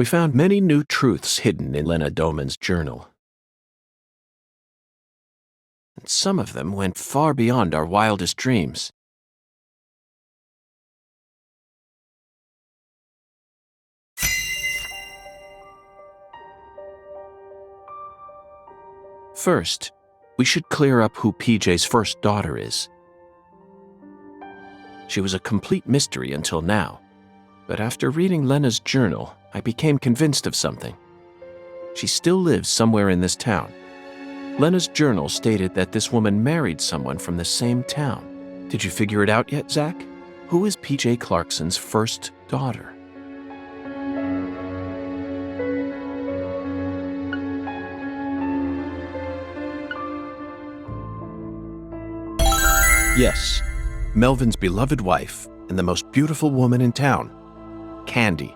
We found many new truths hidden in Lena Doman's journal. And some of them went far beyond our wildest dreams. First, we should clear up who PJ's first daughter is. She was a complete mystery until now, but after reading Lena's journal, I became convinced of something. She still lives somewhere in this town. Lena's journal stated that this woman married someone from the same town. Did you figure it out yet, Zach? Who is PJ Clarkson's first daughter? Yes, Melvin's beloved wife and the most beautiful woman in town, Candy.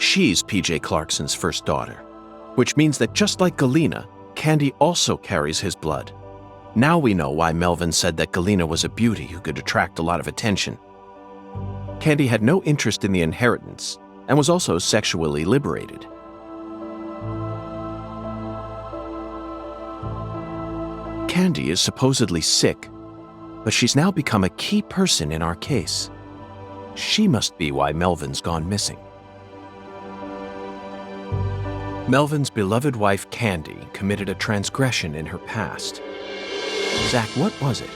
She's PJ Clarkson's first daughter, which means that just like Galena, Candy also carries his blood. Now we know why Melvin said that Galena was a beauty who could attract a lot of attention. Candy had no interest in the inheritance and was also sexually liberated. Candy is supposedly sick, but she's now become a key person in our case. She must be why Melvin's gone missing. Melvin's beloved wife, Candy, committed a transgression in her past. Zach, what was it?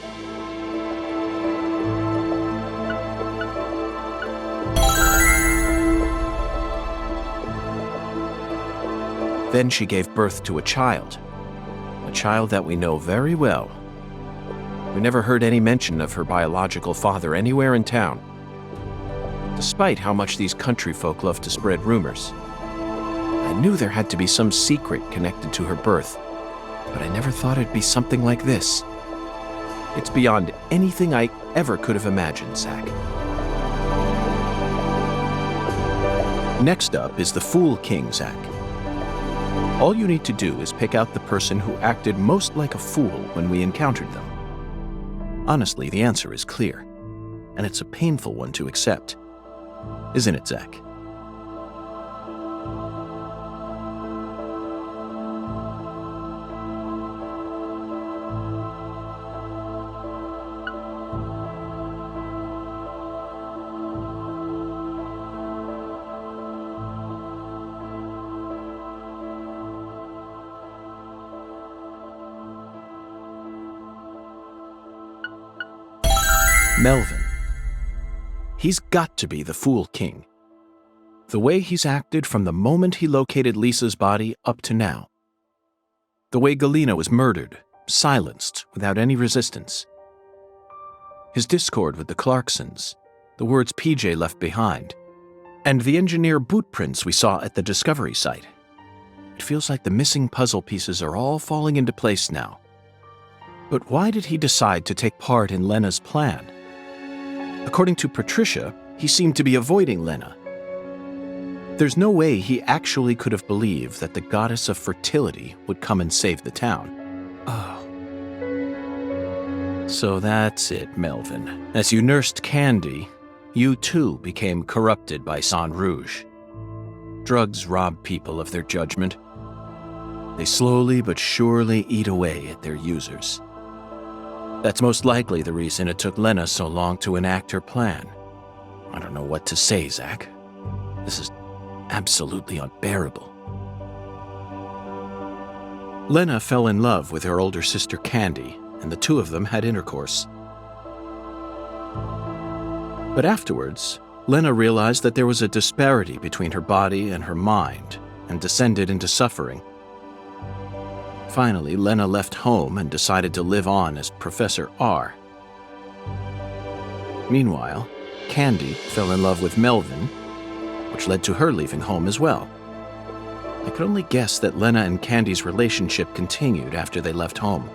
Then she gave birth to a child that we know very well. We never heard any mention of her biological father anywhere in town, despite how much these country folk love to spread rumors. I knew there had to be some secret connected to her birth, but I never thought it'd be something like this. It's beyond anything I ever could have imagined, Zach. Next up is the Fool King, Zach. All you need to do is pick out the person who acted most like a fool when we encountered them. Honestly, the answer is clear, and it's a painful one to accept. Isn't it, Zach? Melvin. He's got to be the Fool King. The way he's acted from the moment he located Lisa's body up to now. The way Galena was murdered, silenced, without any resistance. His discord with the Clarksons, the words PJ left behind, and the engineer boot prints we saw at the discovery site. It feels like the missing puzzle pieces are all falling into place now. But why did he decide to take part in Lena's plan? According to Patricia, he seemed to be avoiding Lena. There's no way he actually could have believed that the goddess of fertility would come and save the town. Oh. So that's it, Melvin. As you nursed Candy, you too became corrupted by Sang Rouge. Drugs rob people of their judgment. They slowly but surely eat away at their users. That's most likely the reason it took Lena so long to enact her plan. I don't know what to say, Zach. This is absolutely unbearable. Lena fell in love with her older sister Candy, and the two of them had intercourse. But afterwards, Lena realized that there was a disparity between her body and her mind, and descended into suffering. Finally, Lena left home and decided to live on as Professor R. Meanwhile, Candy fell in love with Melvin, which led to her leaving home as well. I could only guess that Lena and Candy's relationship continued after they left home.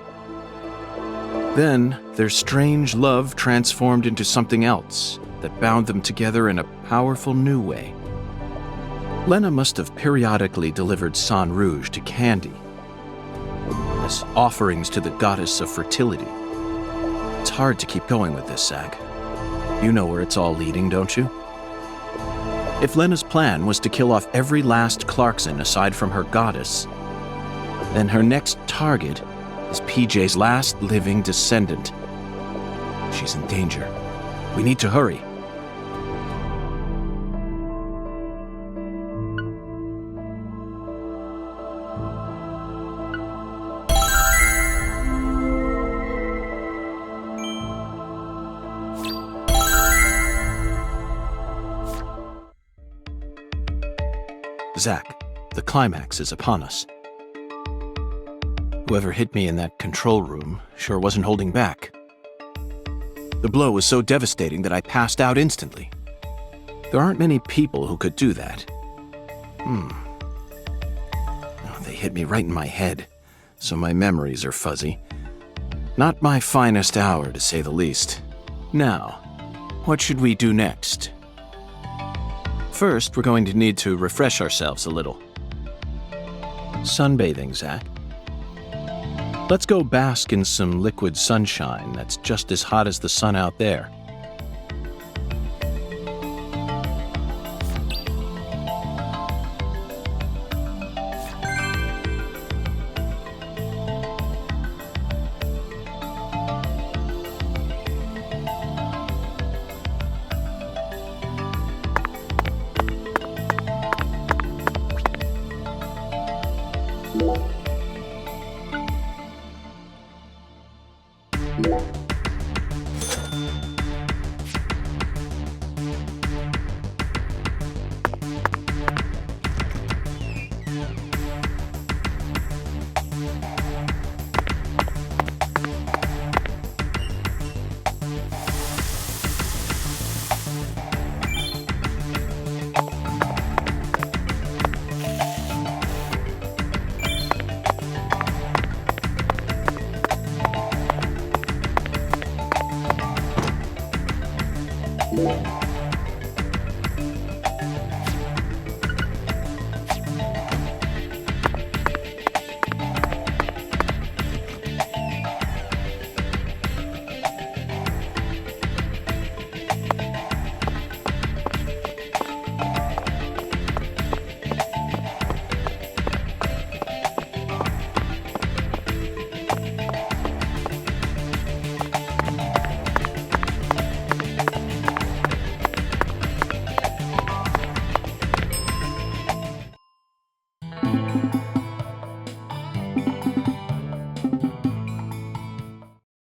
Then, their strange love transformed into something else that bound them together in a powerful new way. Lena must have periodically delivered Sang Rouge to Candy as offerings to the goddess of fertility. It's hard to keep going with this, Zach. You know where it's all leading, don't you? If Lena's plan was to kill off every last Clarkson aside from her goddess, then her next target is PJ's last living descendant. She's in danger. We need to hurry. Zach, the climax is upon us. Whoever hit me in that control room sure wasn't holding back. The blow was so devastating that I passed out instantly. There aren't many people who could do that. Oh, they hit me right in my head, so my memories are fuzzy. Not my finest hour, to say the least. Now, what should we do next? First, we're going to need to refresh ourselves a little. Sunbathing, Zach. Let's go bask in some liquid sunshine that's just as hot as the sun out there.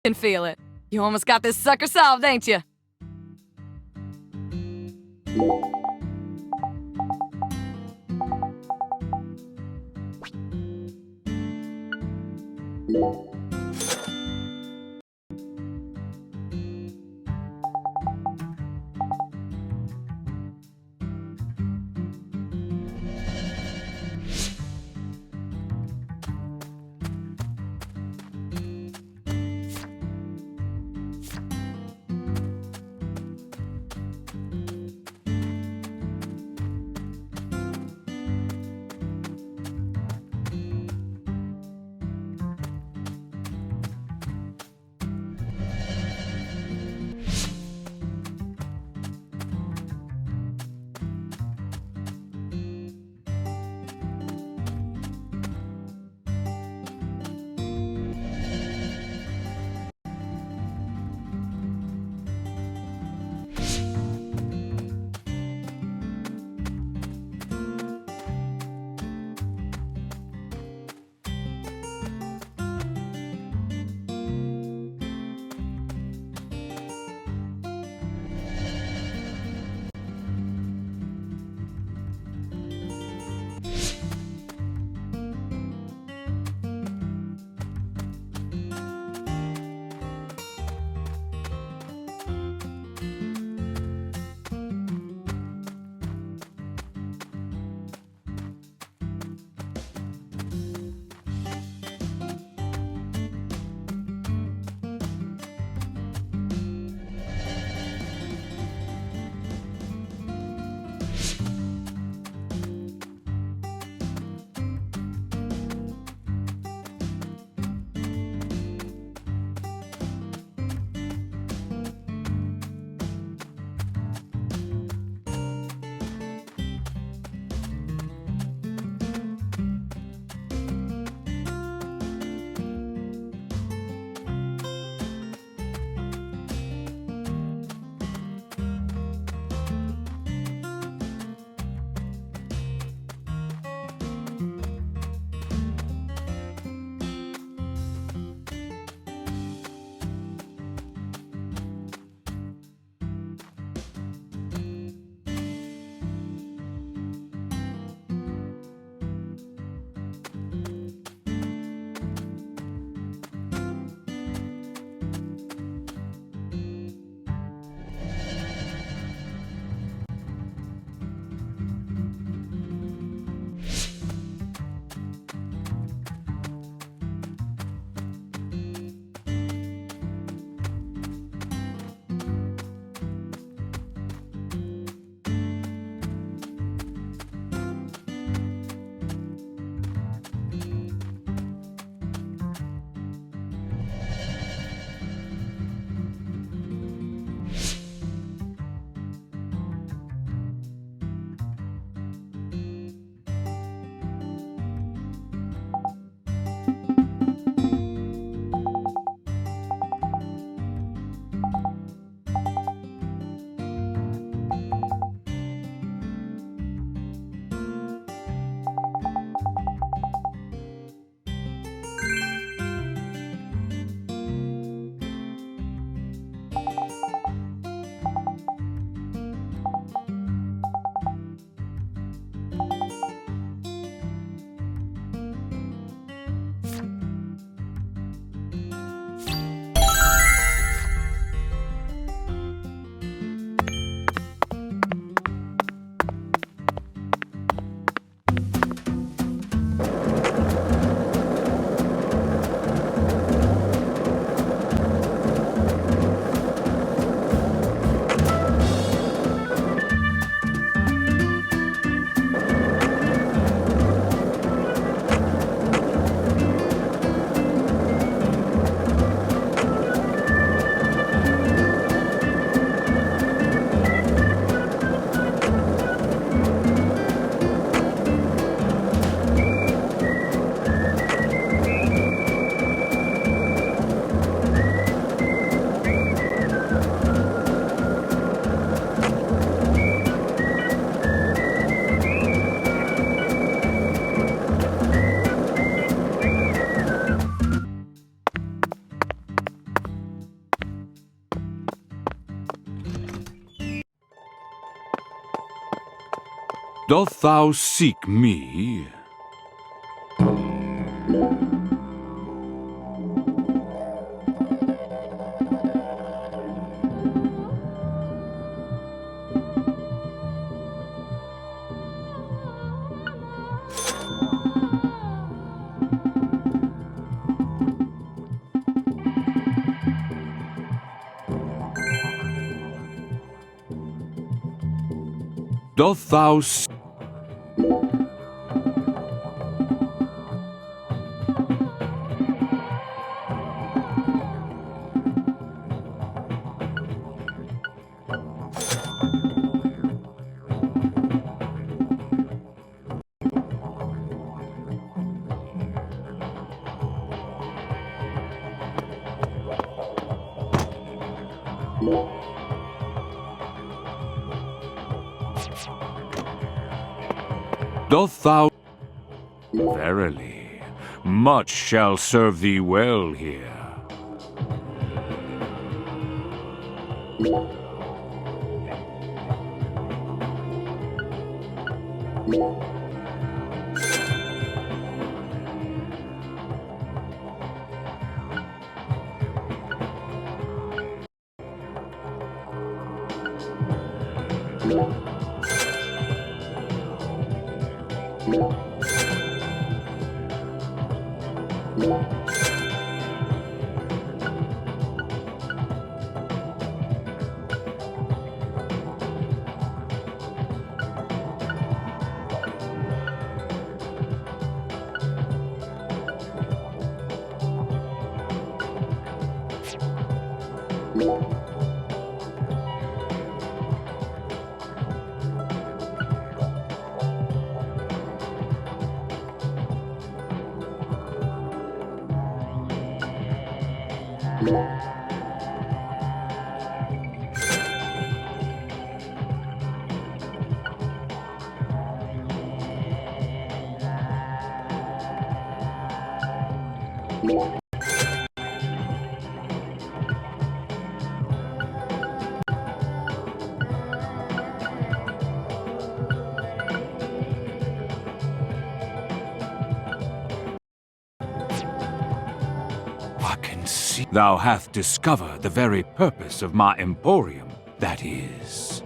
Can feel it. You almost got this sucker solved, ain't you? Doth thou seek me? Doth thou seek? Doth thou? Verily, much shall serve thee well here. I can see thou hath discovered the very purpose of my emporium, that is.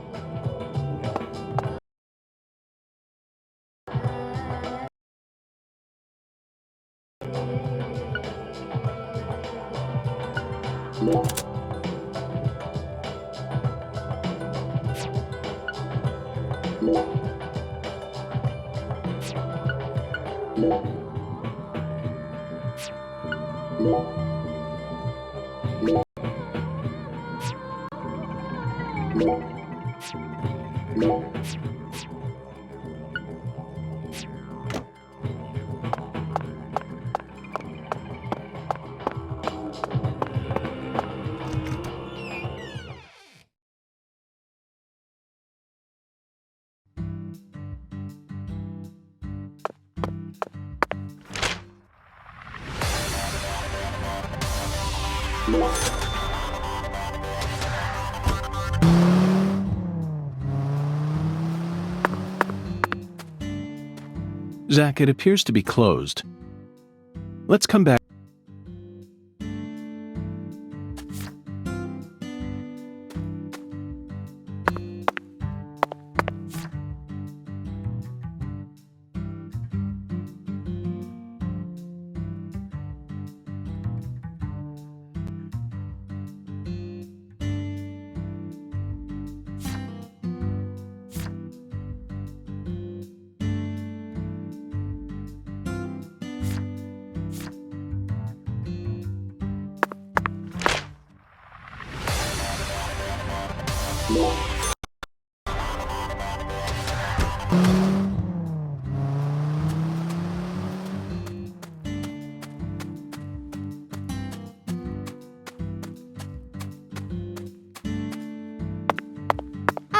Zack, it appears to be closed. Let's come back.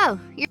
Oh, you're...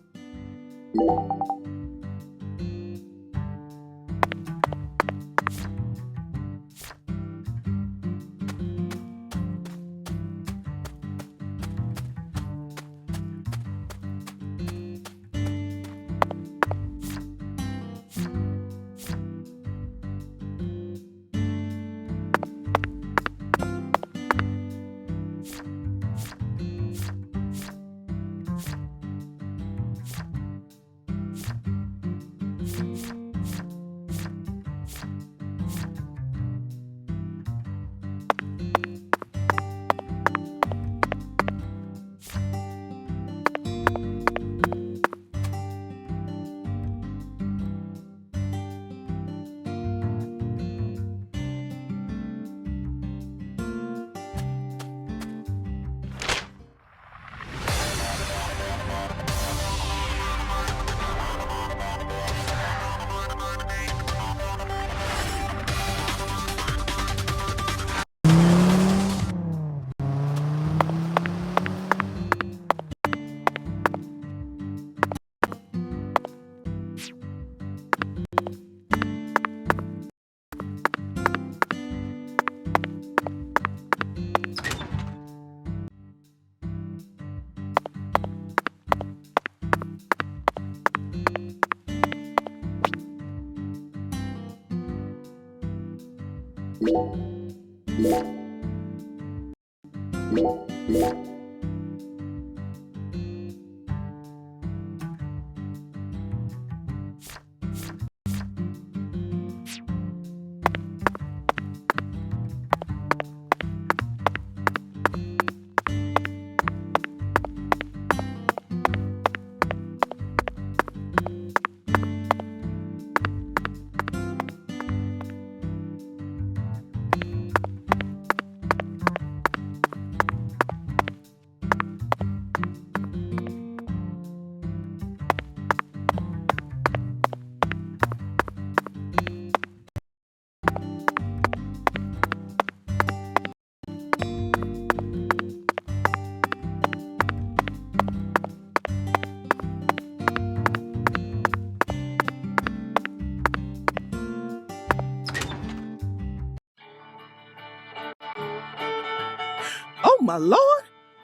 Oh, my Lord.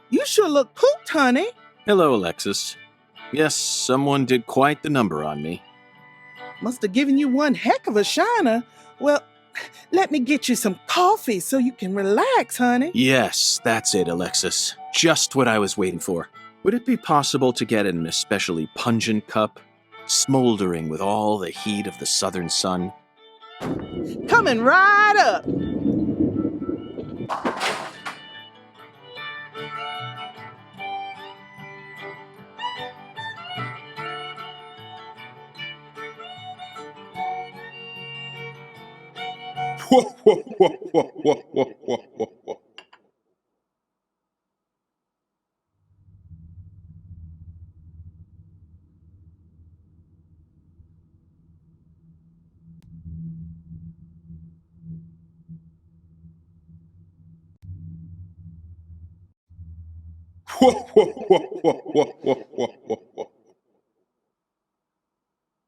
You sure look pooped, honey. Hello, Alexis. Yes, someone did quite the number on me. Must have given you one heck of a shiner. Well, let me get you some coffee so you can relax, honey. Yes, that's it, Alexis. Just what I was waiting for. Would it be possible to get an especially pungent cup, smoldering with all the heat of the southern sun? Coming right up.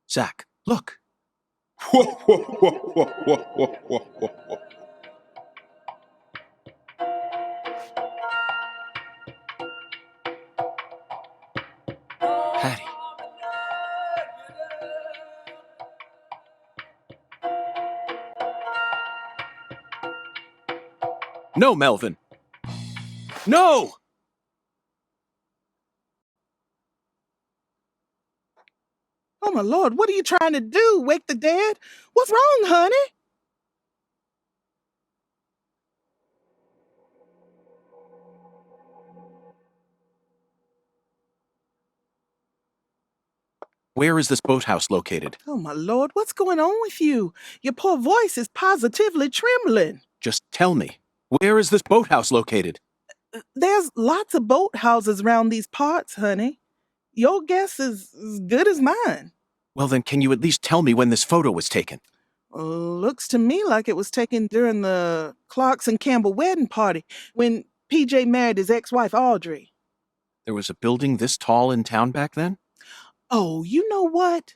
Zach, look. Hattie. No, Melvin. No! Oh, my Lord, what are you trying to do? Wake the dead? What's wrong, honey? Where is this boathouse located? Oh, my Lord, what's going on with you? Your poor voice is positively trembling. Just tell me. Where is this boathouse located? There's lots of boathouses around these parts, honey. Your guess is as good as mine. Well, then, can you at least tell me when this photo was taken? Looks to me like it was taken during the Clarkson Campbell wedding party when PJ married his ex-wife Audrey. There was a building this tall in town back then? Oh, you know what?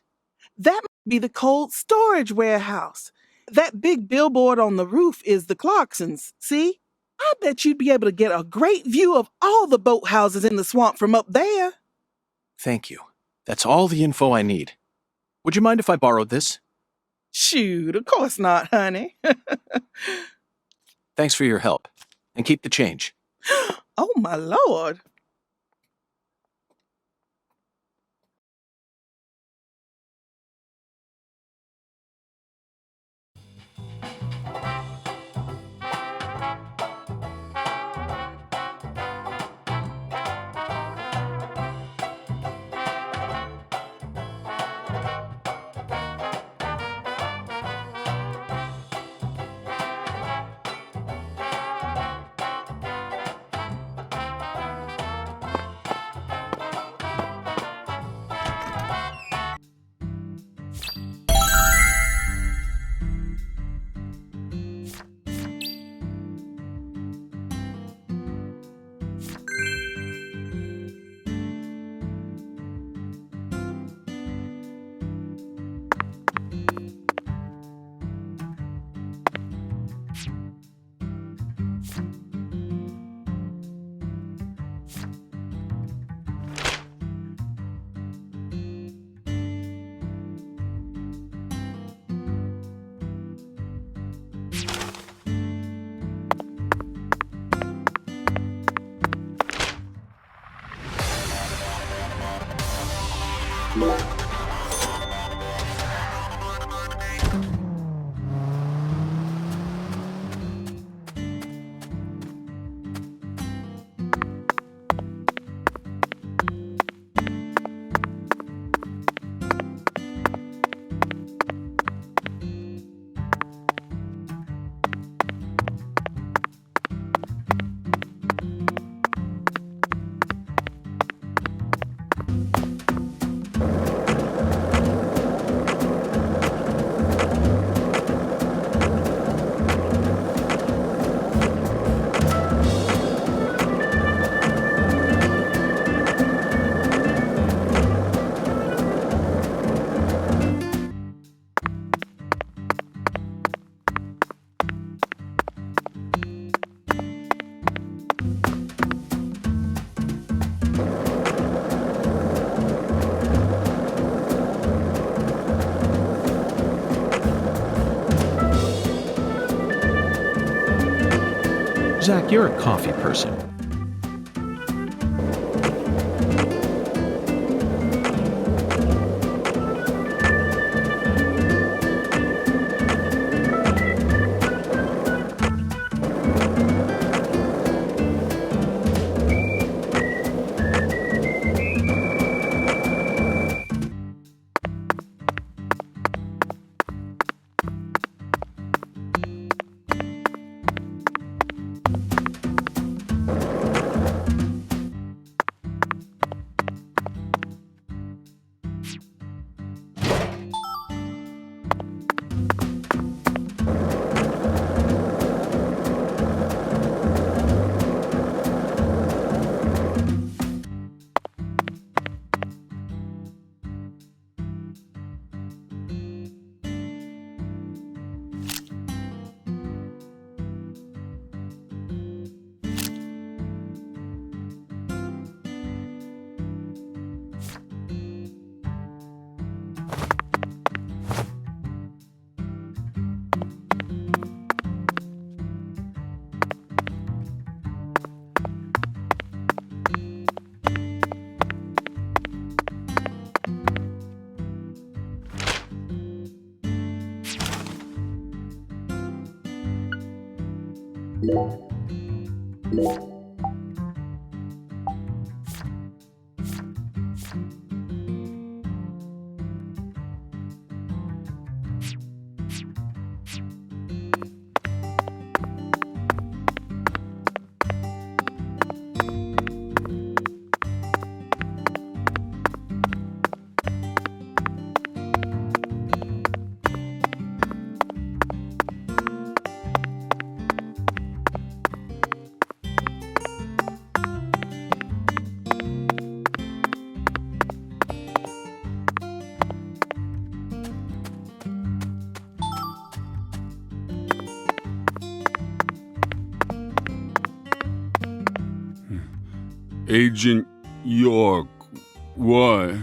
That might be the cold storage warehouse. That big billboard on the roof is the Clarksons, see? I bet you'd be able to get a great view of all the boathouses in the swamp from up there. Thank you. That's all the info I need. Would you mind if I borrowed this? Shoot, of course not, honey. Thanks for your help. And keep the change. Oh, my Lord. Zach, you're a coffee person. Agent York, what?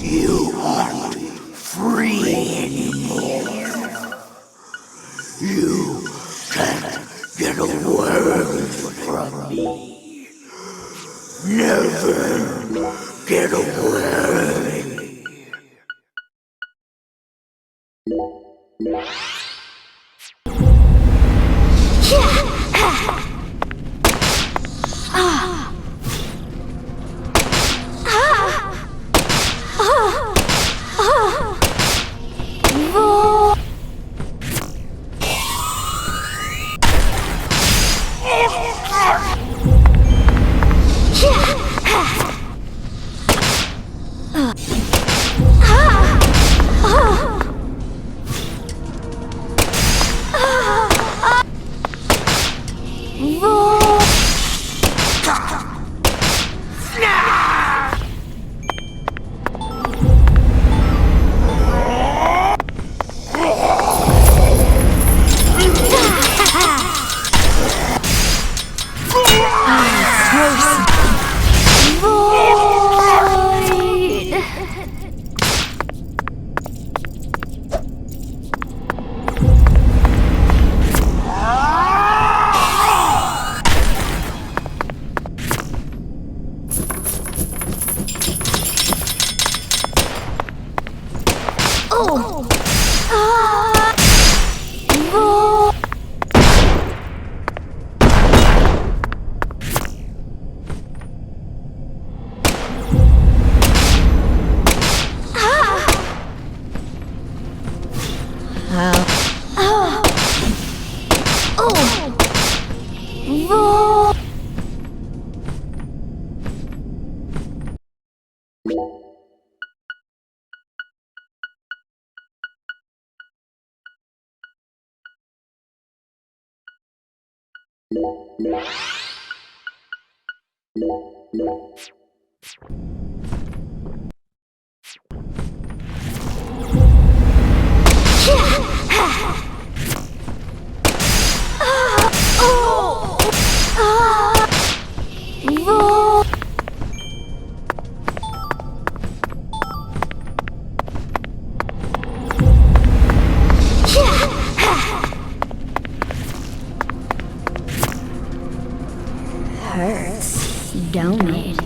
You aren't free anymore. You can't get away from me. Never get away. don't it?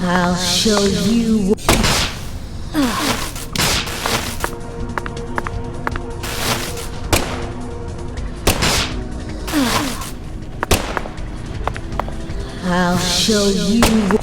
I'll show you. I'll show you.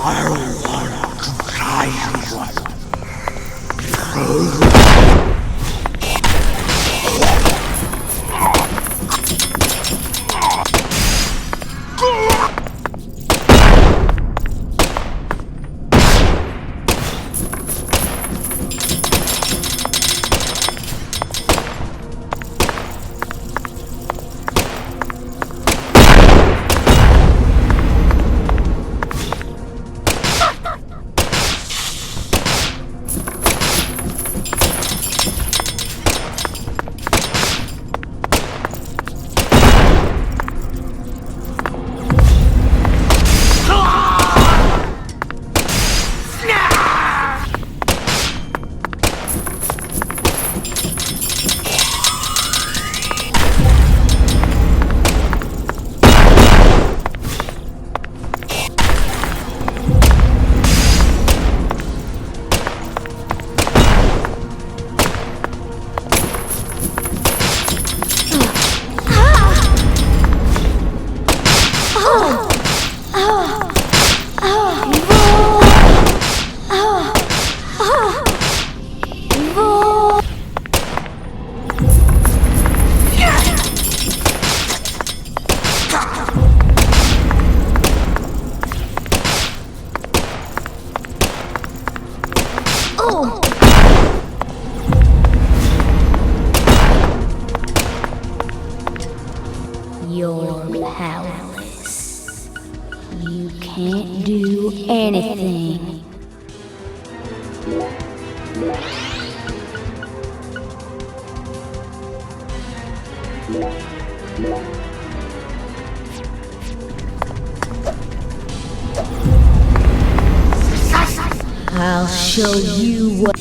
I want to try you. You're powerless. You can't do anything. I'll show you what.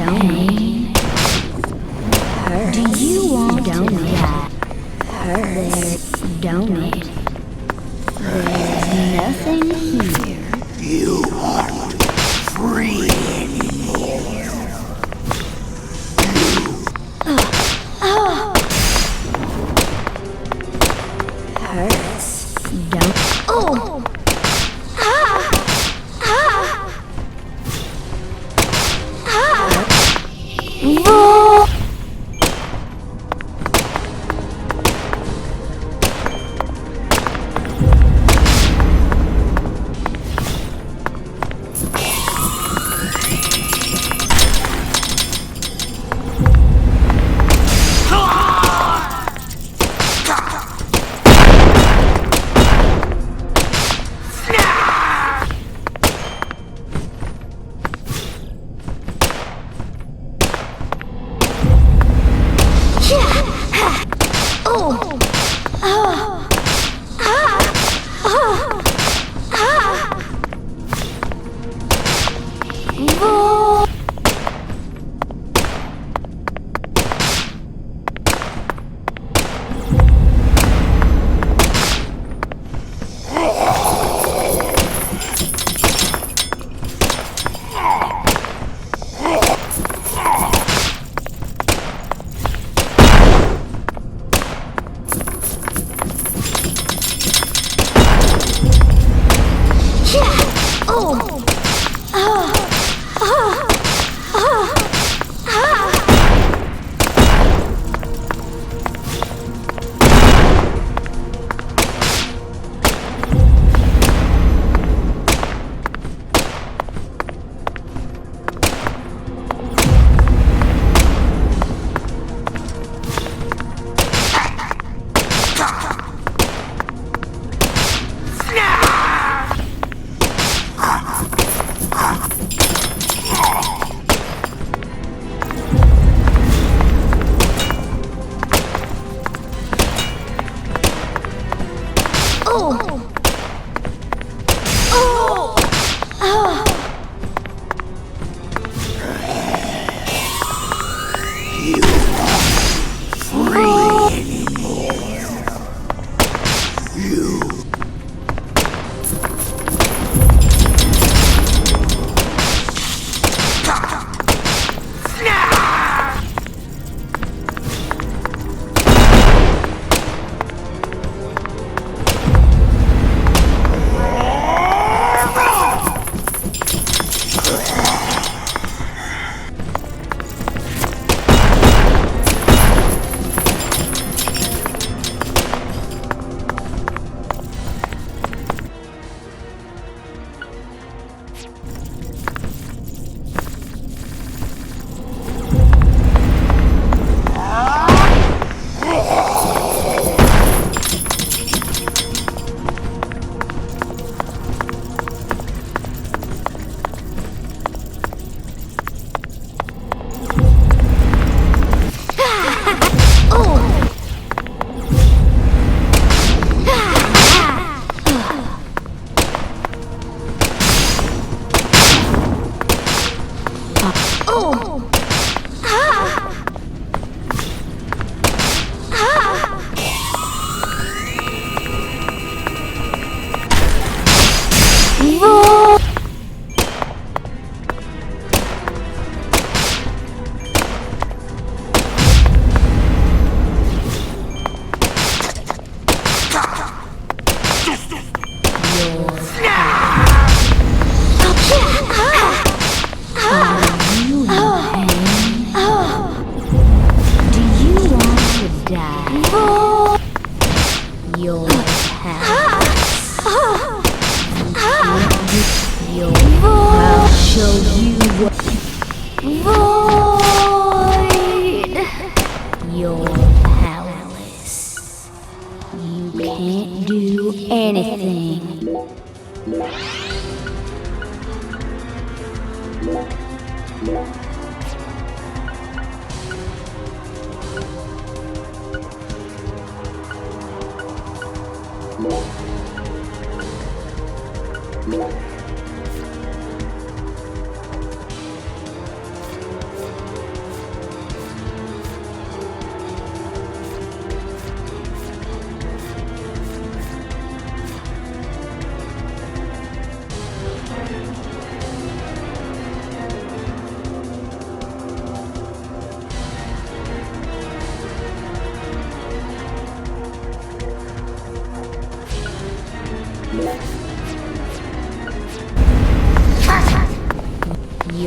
pain? Do you want to die? Hurts, don't it? There's nothing here. You aren't free anymore. Hurts, don't. Oh!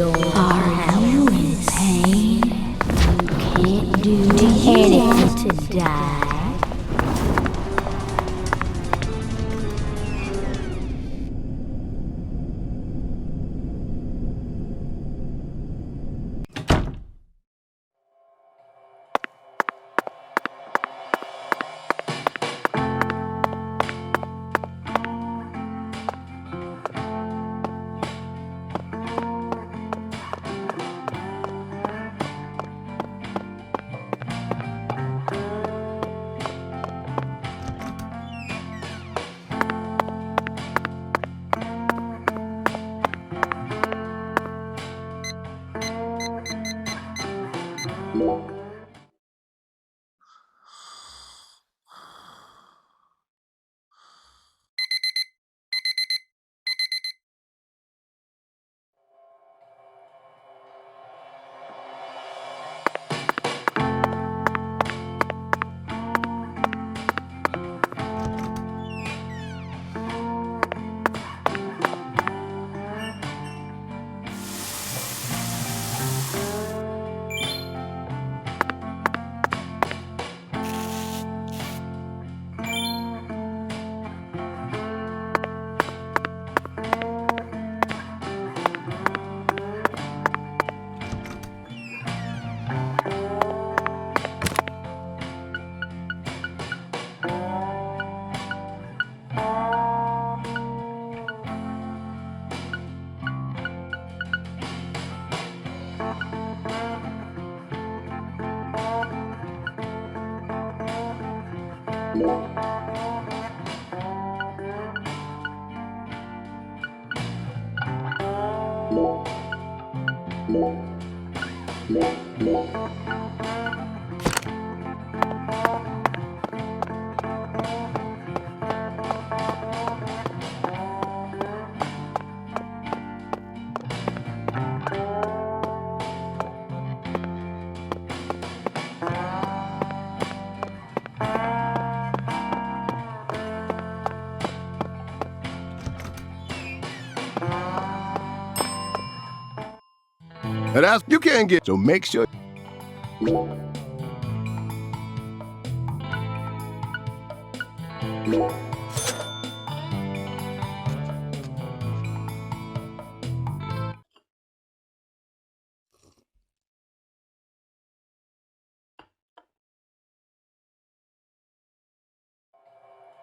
Are you in pain? You can't do anything to die. And that's you can't get, so make sure.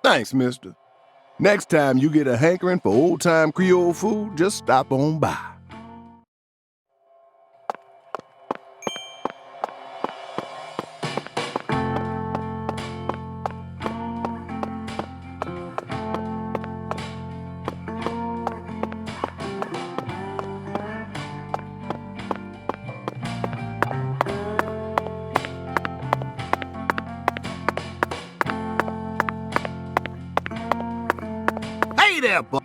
Thanks, mister. Next time you get a hankering for old-time Creole food, just stop on by. Hey there, bud.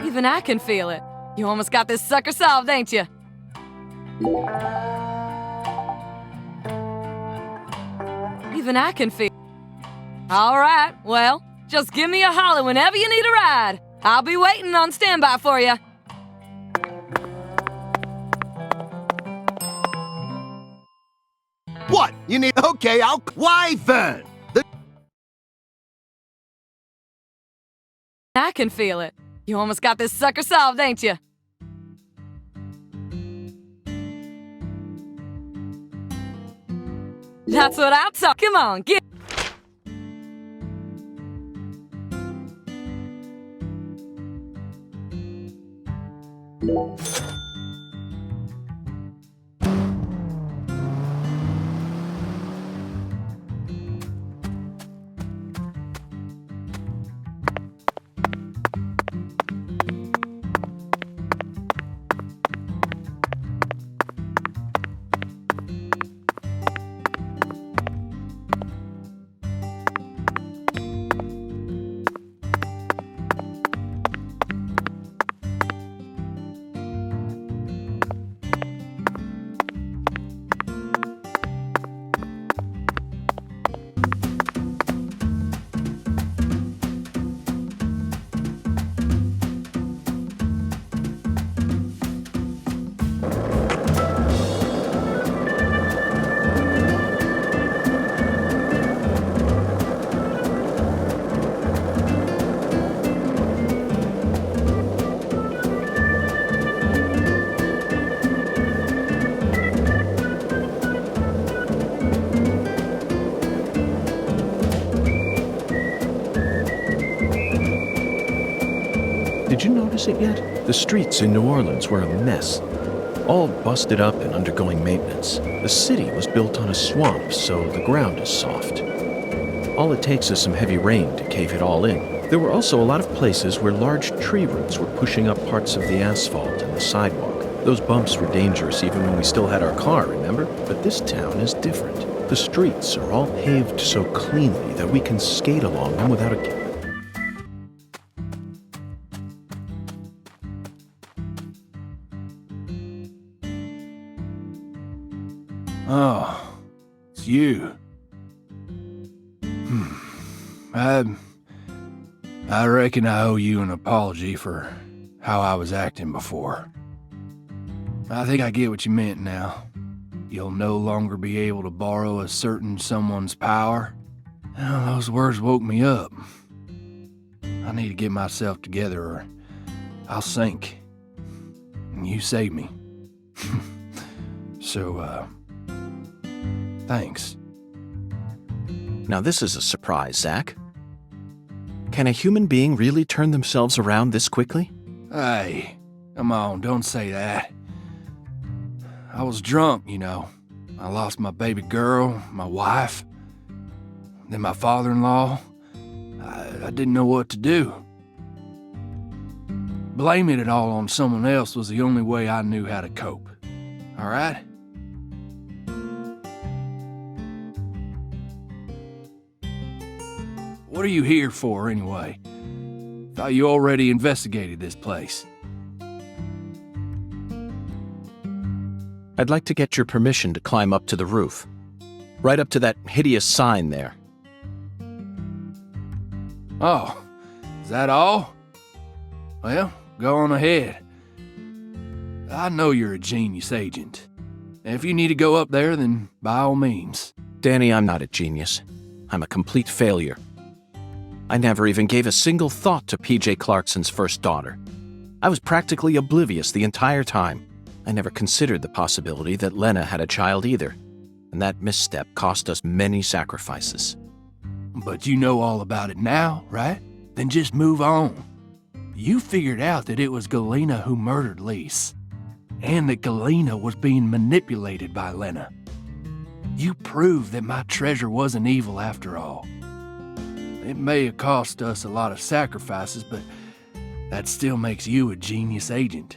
Even I can feel it. You almost got this sucker solved, ain't you? Even I can feel. All right, well, just give me a holler whenever you need a ride. I'll be waiting on standby for you. What? You need... Okay, Why then? I can feel it. You almost got this sucker solved, ain't you? That's what I'm talking. Come on, get... Did you notice it yet? The streets in New Orleans were a mess. All busted up and undergoing maintenance. The city was built on a swamp, so the ground is soft. All it takes is some heavy rain to cave it all in. There were also a lot of places where large tree roots were pushing up parts of the asphalt and the sidewalk. Those bumps were dangerous even when we still had our car, remember? But this town is different. The streets are all paved so cleanly that we can skate along them without a... Oh, it's you. I reckon I owe you an apology for how I was acting before. I think I get what you meant now. You'll no longer be able to borrow a certain someone's power. Well, those words woke me up. I need to get myself together or I'll sink. And you saved me. So, thanks. Now this is a surprise, Zach. Can a human being really turn themselves around this quickly? Hey, come on, don't say that. I was drunk, you know. I lost my baby girl, my wife, then my father-in-law. I didn't know what to do. Blaming it all on someone else was the only way I knew how to cope. All right? What are you here for, anyway? Thought you already investigated this place. I'd like to get your permission to climb up to the roof. Right up to that hideous sign there. Oh, is that all? Well, go on ahead. I know you're a genius agent. If you need to go up there, then by all means. Danny, I'm not a genius. I'm a complete failure. I never even gave a single thought to P.J. Clarkson's first daughter. I was practically oblivious the entire time. I never considered the possibility that Lena had a child either, and that misstep cost us many sacrifices. But you know all about it now, right? Then just move on. You figured out that it was Galena who murdered Lise, and that Galena was being manipulated by Lena. You proved that my treasure wasn't evil after all. It may have cost us a lot of sacrifices, but that still makes you a genius agent.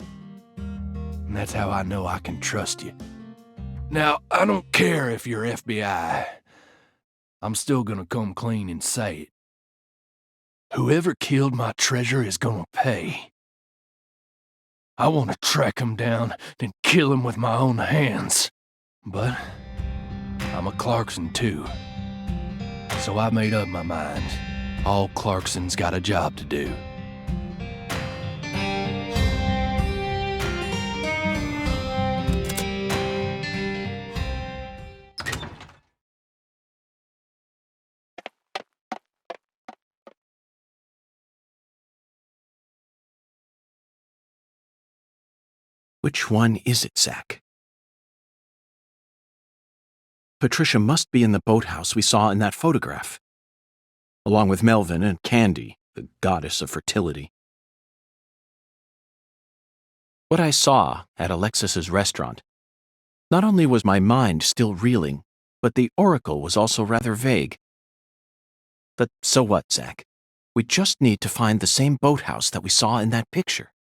And that's how I know I can trust you. Now, I don't care if you're FBI. I'm still gonna come clean and say it. Whoever killed my treasure is gonna pay. I want to track him down and kill him with my own hands. But I'm a Clarkson too. So I made up my mind. All Clarkson's got a job to do. Which one is it, Zach? Patricia must be in the boathouse we saw in that photograph, along with Melvin and Candy, the goddess of fertility. What I saw at Alexis's restaurant, not only was my mind still reeling, but the oracle was also rather vague. But so what, Zach? We just need to find the same boathouse that we saw in that picture.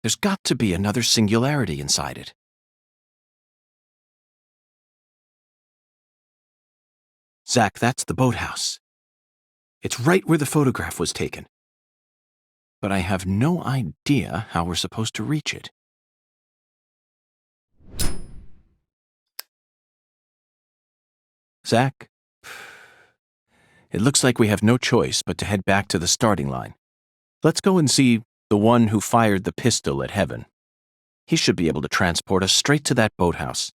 There's got to be another singularity inside it. Zach, that's the boathouse. It's right where the photograph was taken. But I have no idea how we're supposed to reach it. Zach, it looks like we have no choice but to head back to the starting line. Let's go and see the one who fired the pistol at Heaven. He should be able to transport us straight to that boathouse.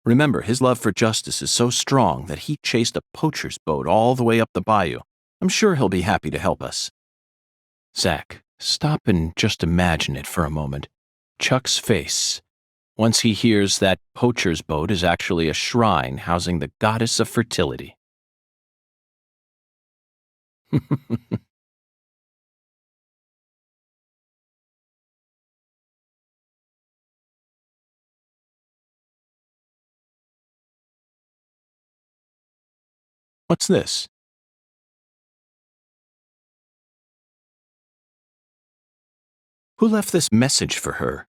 Remember, his love for justice is so strong that he chased a poacher's boat all the way up the bayou. I'm sure he'll be happy to help us. Zach, stop and just imagine it for a moment. Chuck's face, once he hears that poacher's boat is actually a shrine housing the goddess of fertility. What's this? Who left this message for her?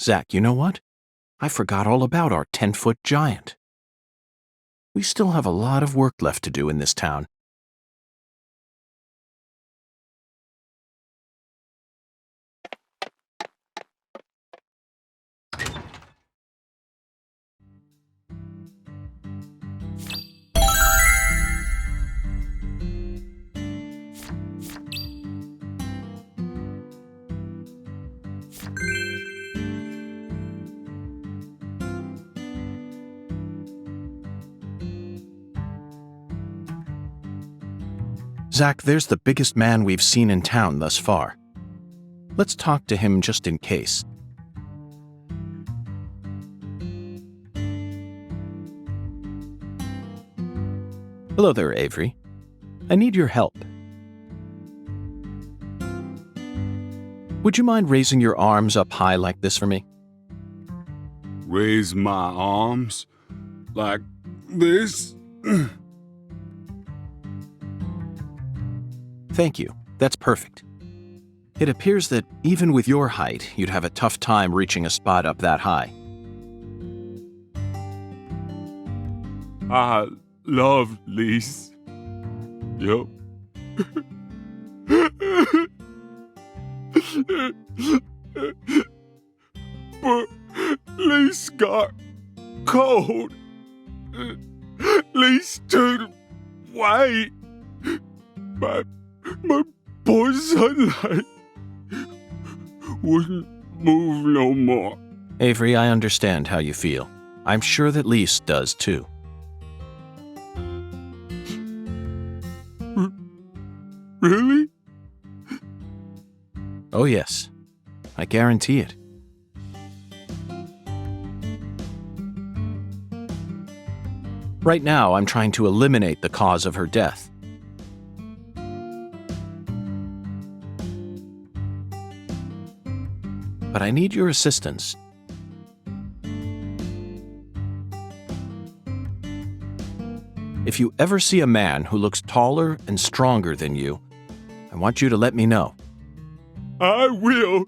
Zach, you know what? I forgot all about our 10-foot giant. We still have a lot of work left to do in this town. Zach, there's the biggest man we've seen in town thus far. Let's talk to him just in case. Hello there, Avery. I need your help. Would you mind raising your arms up high like this for me? Raise my arms like this? Thank you. That's perfect. It appears that even with your height, you'd have a tough time reaching a spot up that high. I love Lise. Yep. But Lise got cold. Lise turned white. My poor sunlight wouldn't move no more. Avery, I understand how you feel. I'm sure that Lise does too. Really? Oh yes, I guarantee it. Right now, I'm trying to eliminate the cause of her death. But I need your assistance. If you ever see a man who looks taller and stronger than you, I want you to let me know. I will.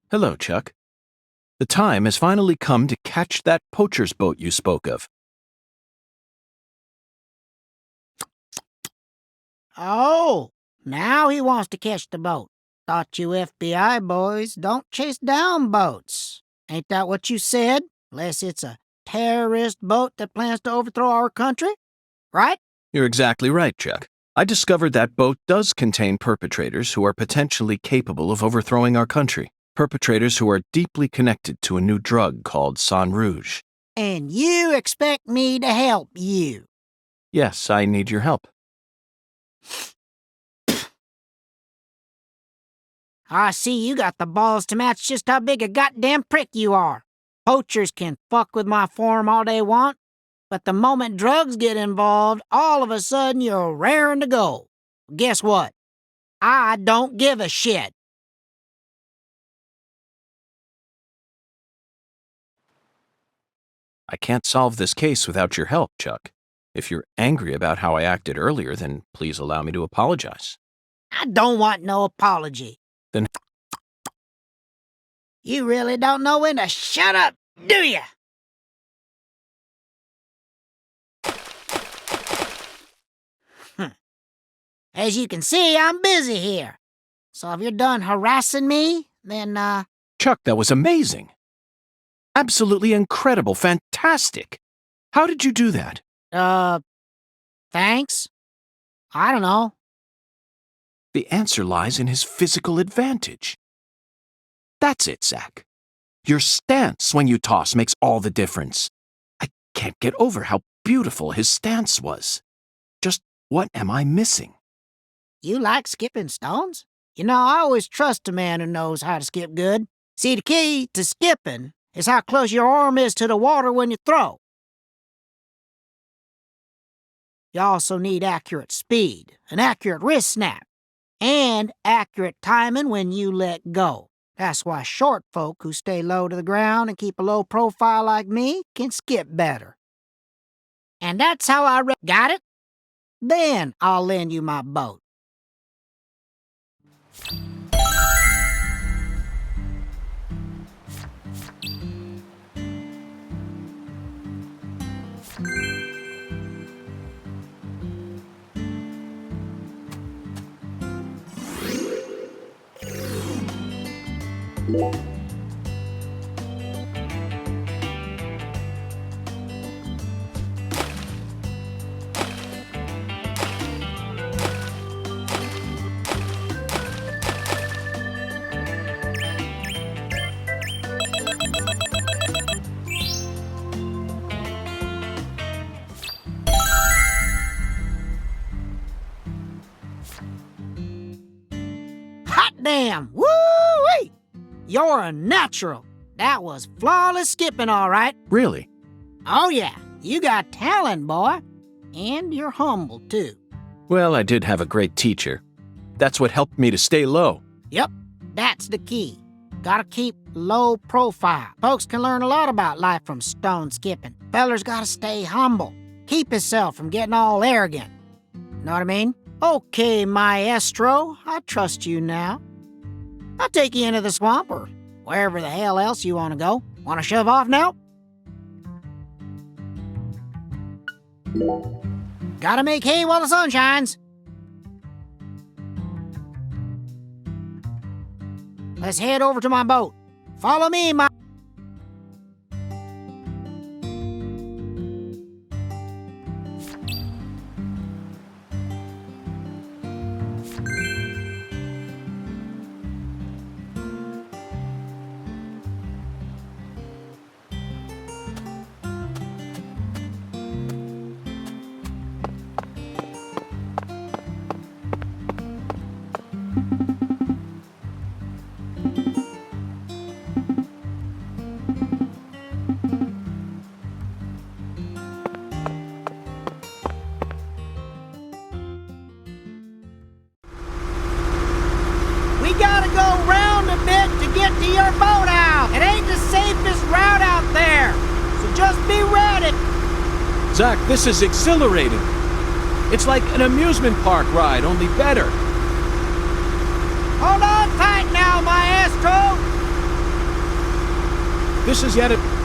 Hello, Chuck. The time has finally come to catch that poacher's boat you spoke of. Oh, now he wants to catch the boat. Thought you FBI boys don't chase down boats. Ain't that what you said? Unless it's a terrorist boat that plans to overthrow our country, right? You're exactly right, Chuck. I discovered that boat does contain perpetrators who are potentially capable of overthrowing our country. Perpetrators who are deeply connected to a new drug called Sang Rouge. And you expect me to help you? Yes, I need your help. I see you got the balls to match just how big a goddamn prick you are. Poachers can fuck with my farm all they want, but the moment drugs get involved, all of a sudden you're raring to go. Guess what? I don't give a shit. I can't solve this case without your help, Chuck. If you're angry about how I acted earlier, then please allow me to apologize. I don't want no apology. Then you really don't know when to shut up, do ya? As you can see, I'm busy here. So if you're done harassing me, then, Chuck, that was amazing. Absolutely incredible, fantastic. How did you do that? Thanks? I don't know. The answer lies in his physical advantage. That's it, Zach. Your stance when you toss makes all the difference. I can't get over how beautiful his stance was. Just what am I missing? You like skipping stones? You know, I always trust a man who knows how to skip good. See, the key to skipping is how close your arm is to the water when you throw. You also need accurate speed, an accurate wrist snap, and accurate timing when you let go. That's why short folk who stay low to the ground and keep a low profile like me can skip better. And that's how I got it? Then I'll lend you my boat. Hot damn! Woo-wee! You're a natural. That was flawless skipping, all right. Really? Oh, yeah. You got talent, boy. And you're humble, too. Well, I did have a great teacher. That's what helped me to stay low. Yep, that's the key. Gotta keep low profile. Folks can learn a lot about life from stone skipping. Feller's gotta stay humble. Keep himself from getting all arrogant. Know what I mean? Okay, maestro, I trust you now. I'll take you into the swamp or wherever the hell else you want to go. Want to shove off now? Gotta make hay while the sun shines. Let's head over to my boat. Follow me, my... We gotta go round a bit to get to your boathouse. It ain't the safest route out there, so just be ready. Zach, this is exhilarating. It's like an amusement park ride, only better. Hold on tight now, maestro. This is yet a...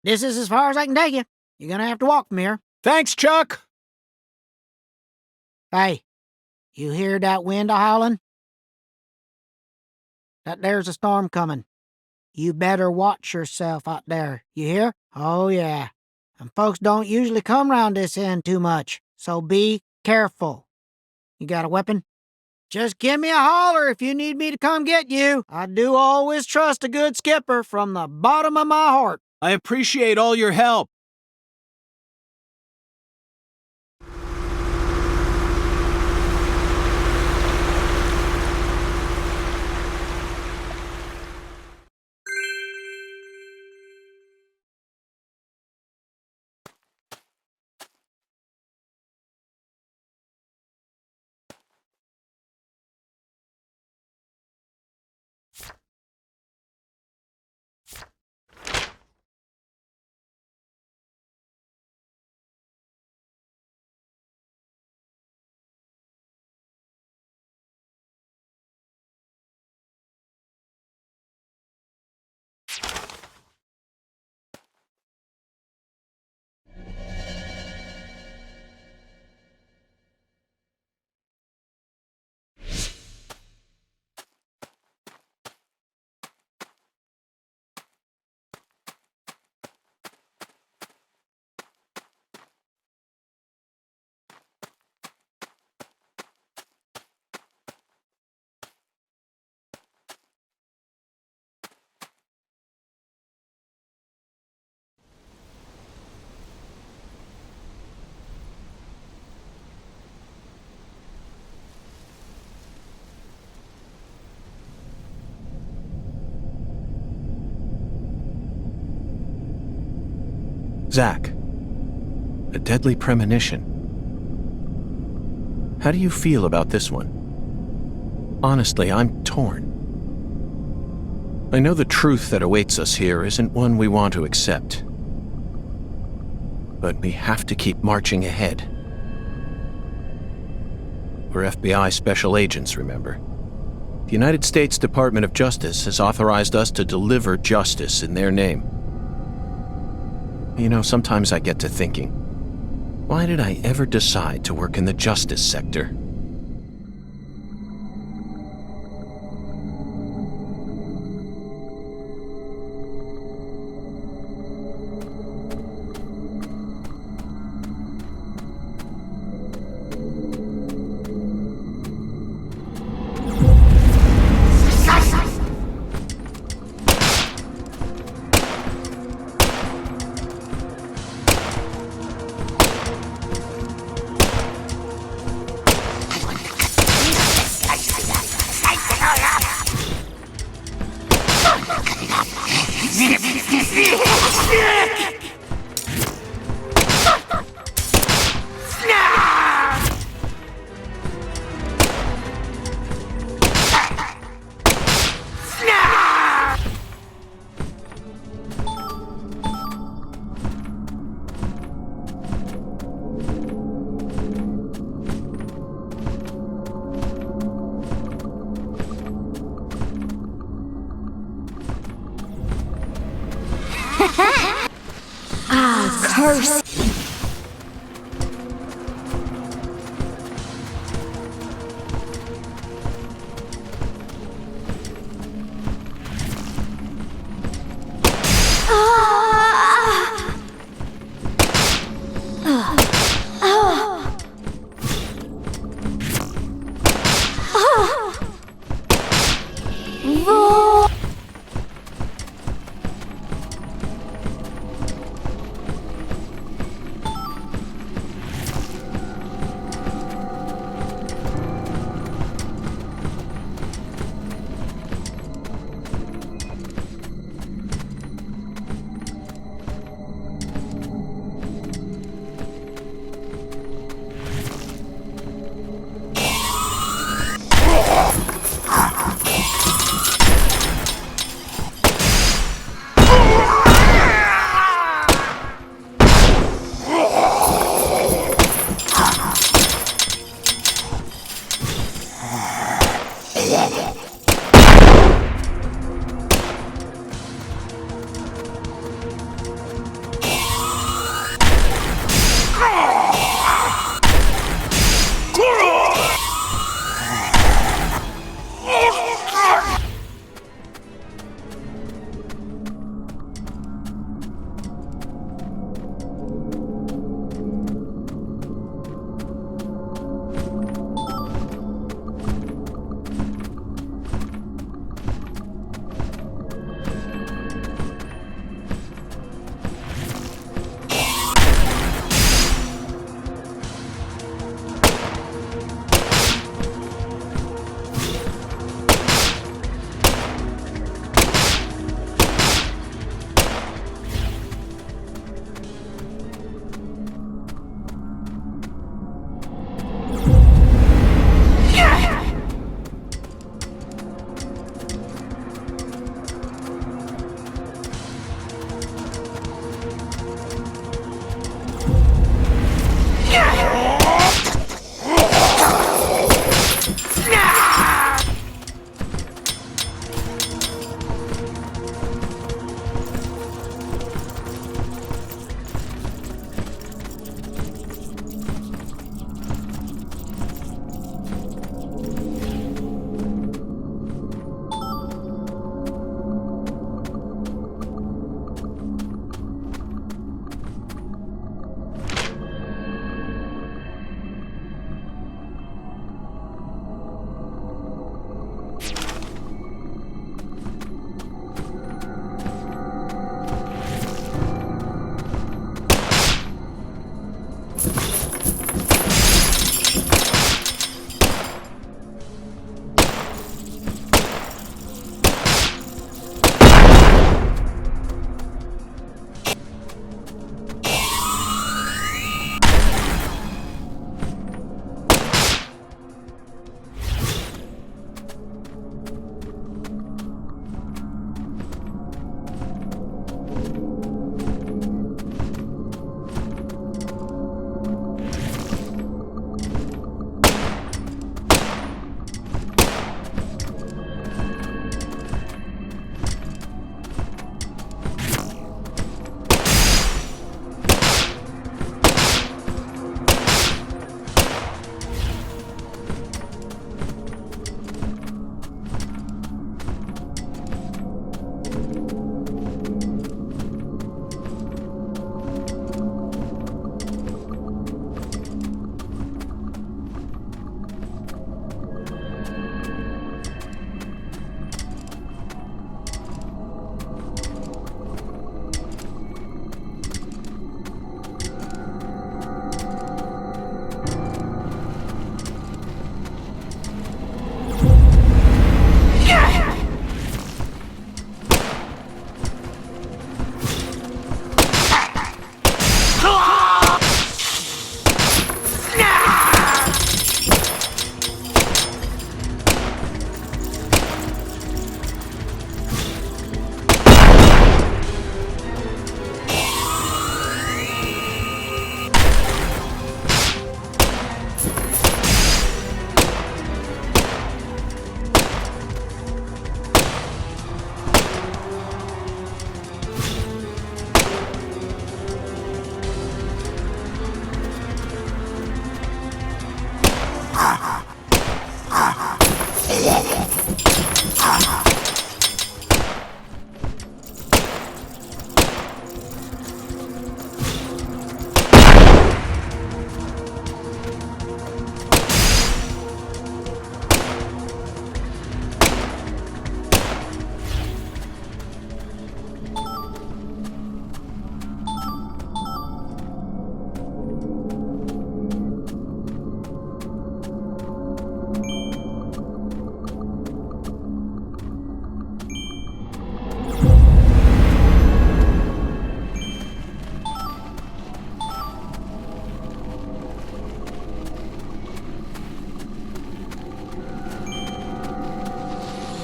This is as far as I can take you. You're gonna have to walk from here. Thanks, Chuck! Hey, you hear that wind a-howling? That there's a storm coming. You better watch yourself out there, you hear? Oh, yeah. And folks don't usually come round this end too much, so be careful. You got a weapon? Just give me a holler if you need me to come get you. I do always trust a good skipper from the bottom of my heart. I appreciate all your help. Zach, a deadly premonition. How do you feel about this one? Honestly, I'm torn. I know the truth that awaits us here isn't one we want to accept. But we have to keep marching ahead. We're FBI special agents, remember? The United States Department of Justice has authorized us to deliver justice in their name. You know, sometimes I get to thinking, why did I ever decide to work in the justice sector? Curse.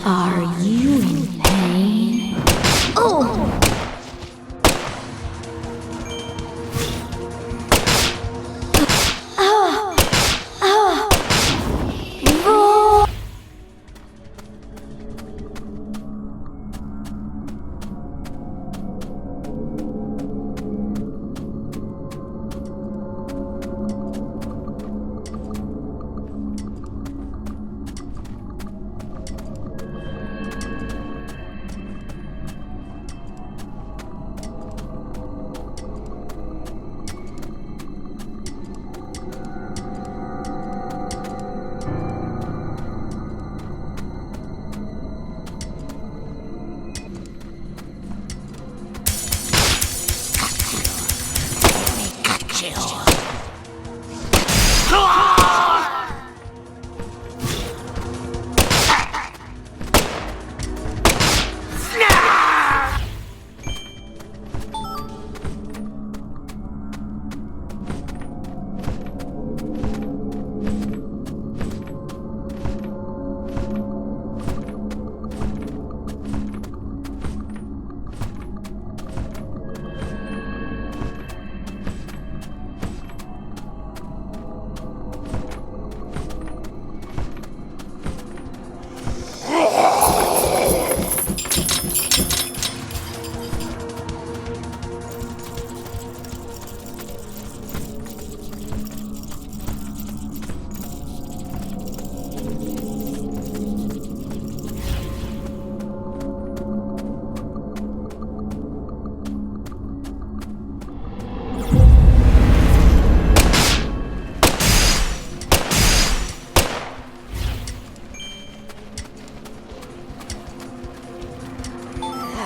Are you in pain? Oh!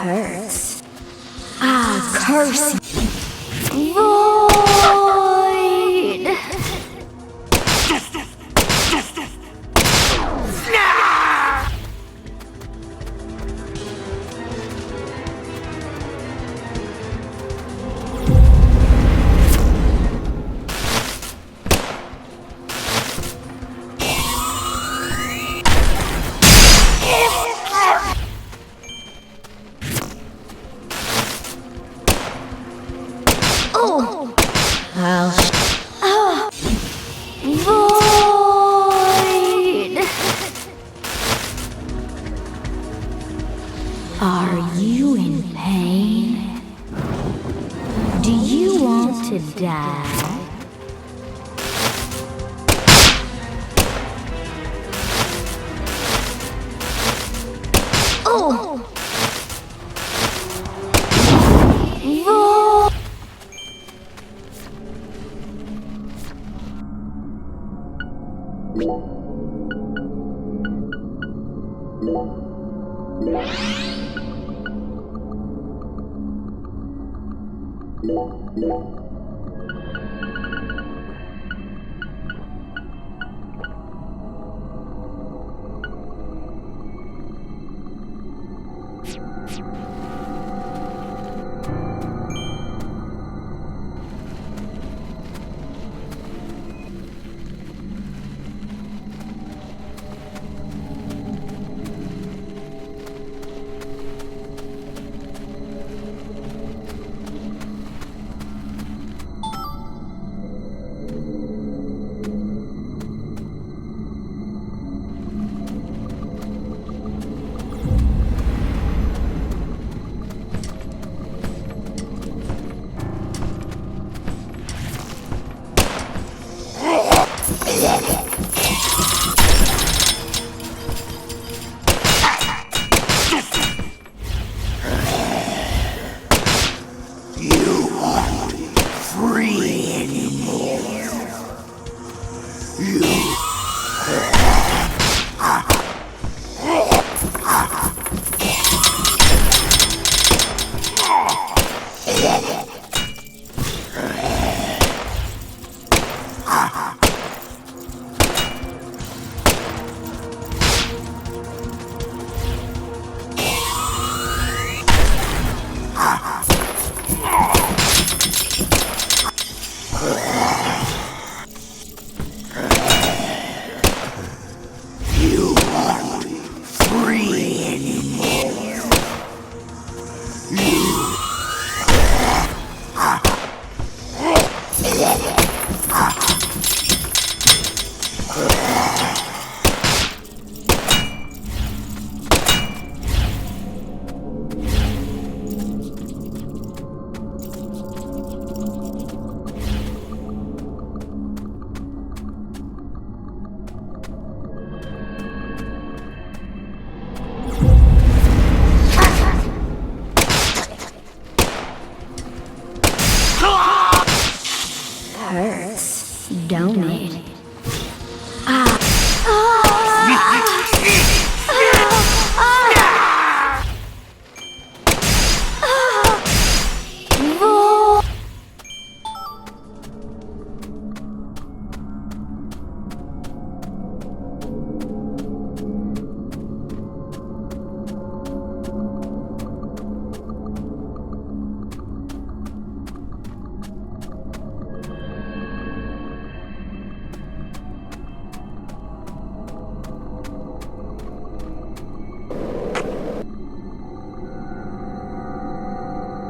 Hurts. I'll curse you. Void! Void! Are you in pain? Do you want to die? Oh!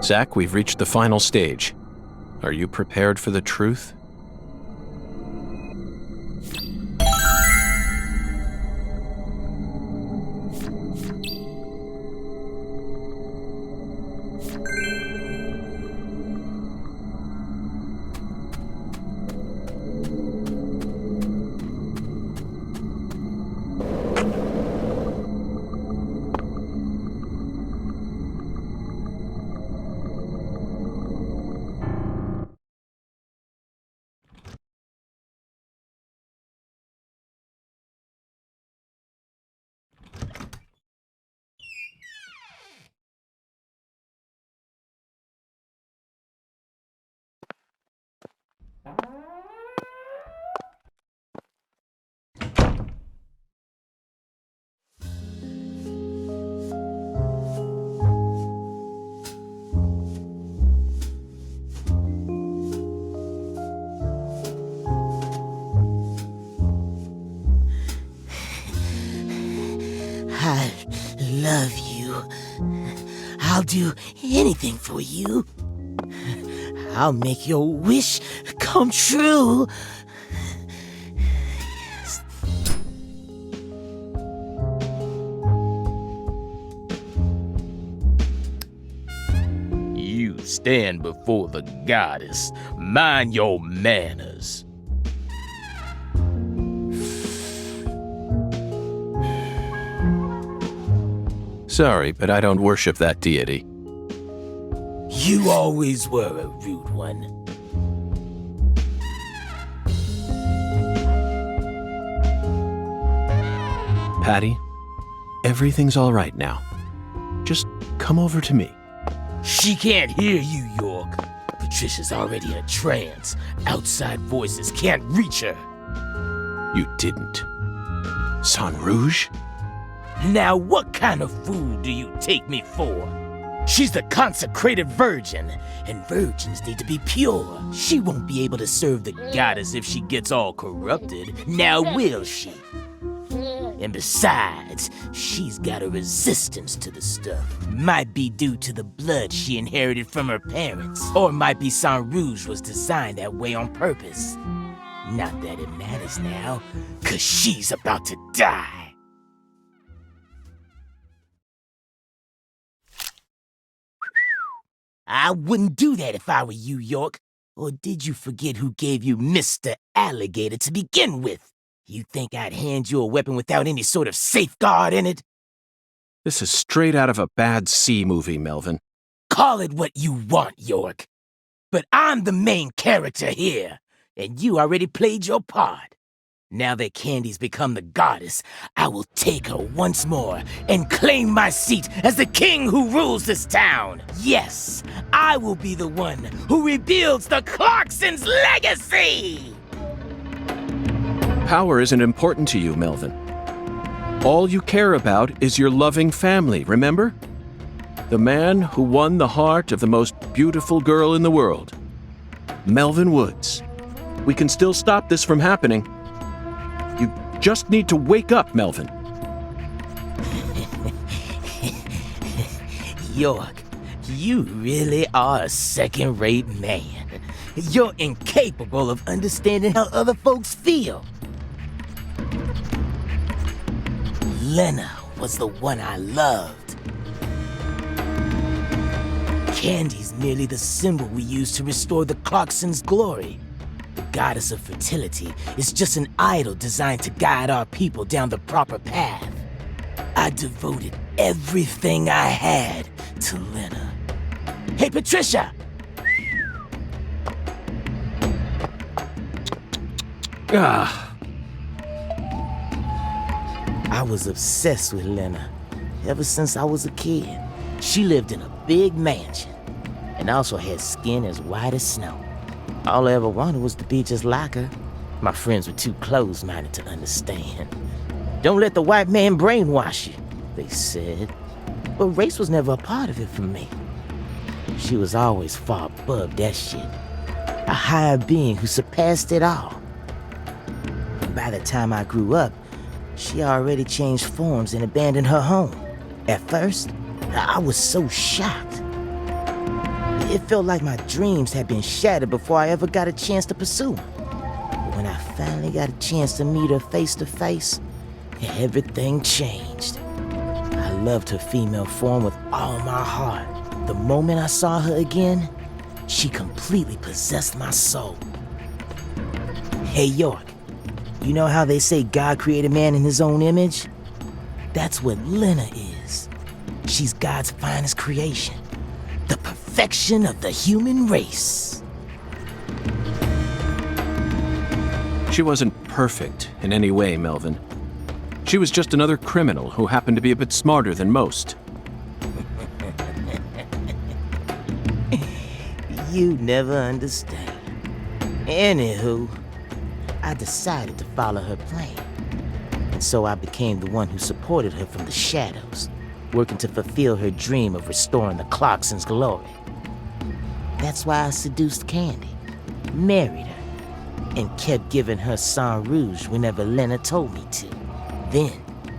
Zach, we've reached the final stage. Are you prepared for the truth? I love you. I'll do anything for you. I'll make your wish come true. Yes. You stand before the goddess. Mind your manners. Sorry, but I don't worship that deity. You always were a rude one. Patty, everything's all right now. Just come over to me. She can't hear you, York. Patricia's already in a trance. Outside voices can't reach her. You didn't. San Rouge? Now what kind of fool do you take me for? She's the consecrated virgin, and virgins need to be pure. She won't be able to serve the goddess if she gets all corrupted. Now will she? And besides, she's got a resistance to the stuff. Might be due to the blood she inherited from her parents, or might be San Rouge was designed that way on purpose. Not that it matters now, 'cause she's about to die. I wouldn't do that if I were you, York. Or did you forget who gave you Mr. Alligator to begin with? You think I'd hand you a weapon without any sort of safeguard in it? This is straight out of a bad C movie, Melvin. Call it what you want, York. But I'm the main character here, and you already played your part. Now that Candy's become the goddess, I will take her once more and claim my seat as the king who rules this town. Yes, I will be the one who rebuilds the Clarksons' legacy! Power isn't important to you, Melvin. All you care about is your loving family, remember? The man who won the heart of the most beautiful girl in the world. Melvin Woods. We can still stop this from happening. You just need to wake up, Melvin. York, you really are a second-rate man. You're incapable of understanding how other folks feel. Lena was the one I loved. Candy's merely the symbol we use to restore the Clarksons' glory. The goddess of fertility is just an idol designed to guide our people down the proper path. I devoted everything I had to Lena. Hey, Patricia! I was obsessed with Lena ever since I was a kid. She lived in a big mansion and also had skin as white as snow. All I ever wanted was to be just like her. My friends were too close-minded to understand. Don't let the white man brainwash you, they said. But race was never a part of it for me. She was always far above that shit. A higher being who surpassed it all. And by the time I grew up, she already changed forms and abandoned her home. At first, I was so shocked. It felt like my dreams had been shattered before I ever got a chance to pursue her. But when I finally got a chance to meet her face to face, everything changed. I loved her female form with all my heart. The moment I saw her again, she completely possessed my soul. Hey, York, you know how they say God created man in his own image? That's what Lena is. She's God's finest creation. The perfection of the human race. She wasn't perfect in any way, Melvin. She was just another criminal who happened to be a bit smarter than most. You never understand. Anywho, I decided to follow her plan. And so I became the one who supported her from the shadows, working to fulfill her dream of restoring the Clarksons' glory. That's why I seduced Candy, married her, and kept giving her sang rouge whenever Lena told me to. Then,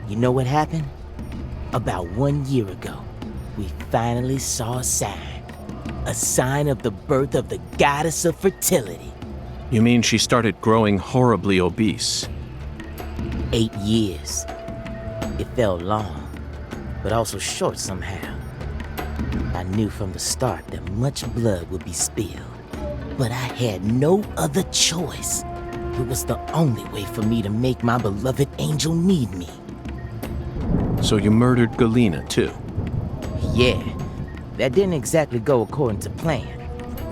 you know what happened? About 1 year ago, we finally saw a sign of the birth of the goddess of fertility. You mean she started growing horribly obese? 8 years. It felt long, but also short somehow. I knew from the start that much blood would be spilled, but I had no other choice. It was the only way for me to make my beloved angel need me. So you murdered Galena, too? Yeah, that didn't exactly go according to plan.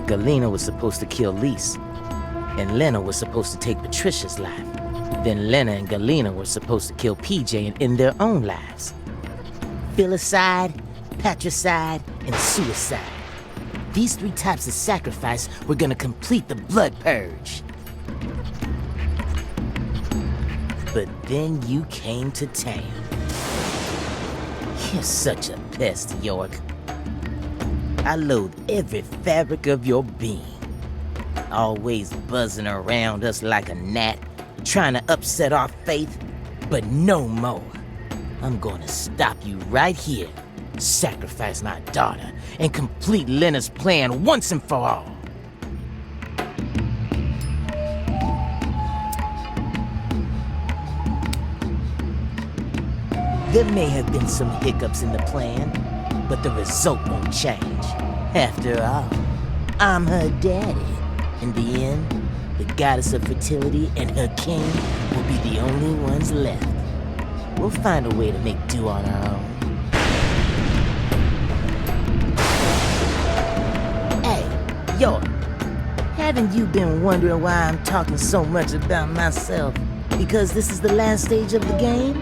Galena was supposed to kill Lise, and Lena was supposed to take Patricia's life. Then Lena and Galena were supposed to kill PJ and end their own lives. Filicide, patricide, and suicide. These 3 types of sacrifice were gonna complete the blood purge. But then you came to town. You're such a pest, York. I loathe every fabric of your being. Always buzzing around us like a gnat, trying to upset our faith, but no more. I'm gonna stop you right here, sacrifice my daughter, and complete Lena's plan once and for all. There may have been some hiccups in the plan, but the result won't change. After all, I'm her daddy. In the end, the goddess of fertility and her king will be the only ones left. We'll find a way to make do on our own. Hey, York, haven't you been wondering why I'm talking so much about myself? Because this is the last stage of the game?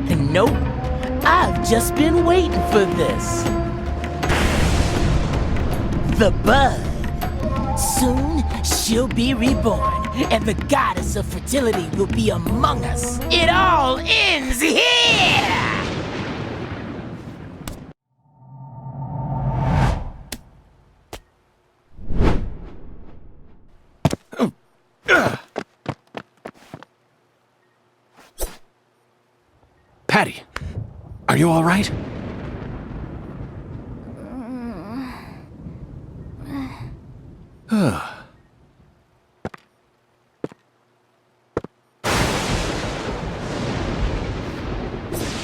And nope, I've just been waiting for this. The bud. Soon, she'll be reborn, and the goddess of fertility will be among us. It all ends here! Patty, are you all right?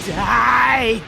Die!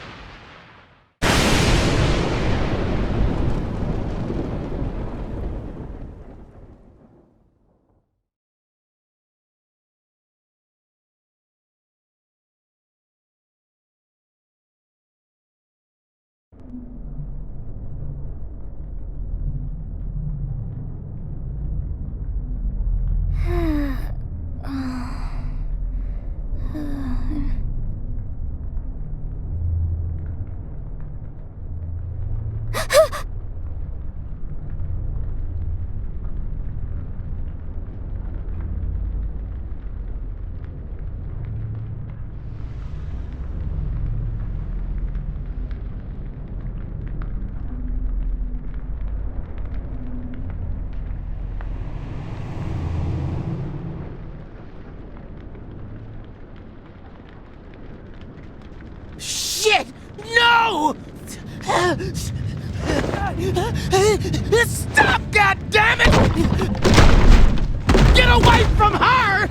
Shit! No! Stop, goddammit! Get away from her!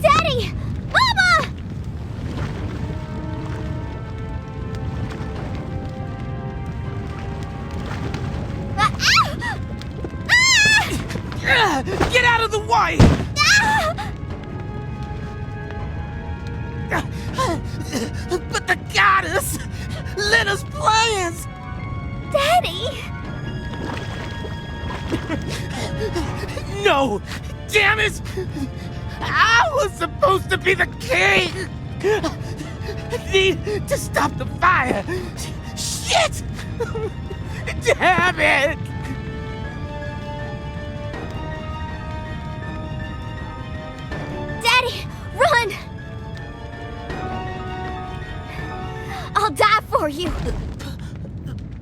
Daddy! Mama! Get out of the way! But the goddess! Lena's plans! Daddy! No! Damn it! I was supposed to be the king! I need to stop the fire! Shit! Damn it! Daddy, run! I'll die for you.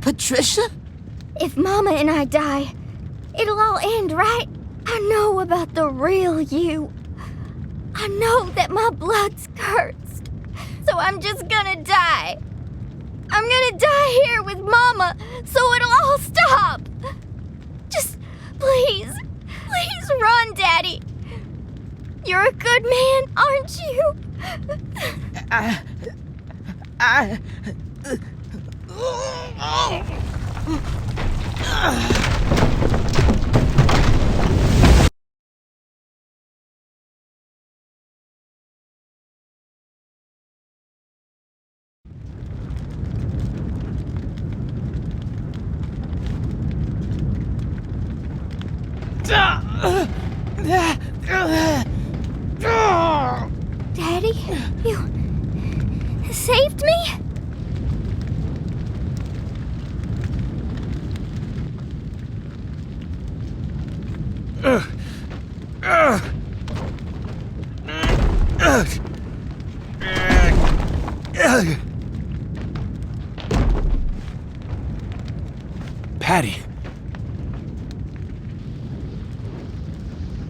Patricia? If Mama and I die, it'll all end, right? I know about the real you. I know that my blood's cursed. So I'm just gonna die. I'm gonna die here with Mama, so it'll all stop. Just please run, Daddy. You're a good man, aren't you? Daddy, you saved me? Patty.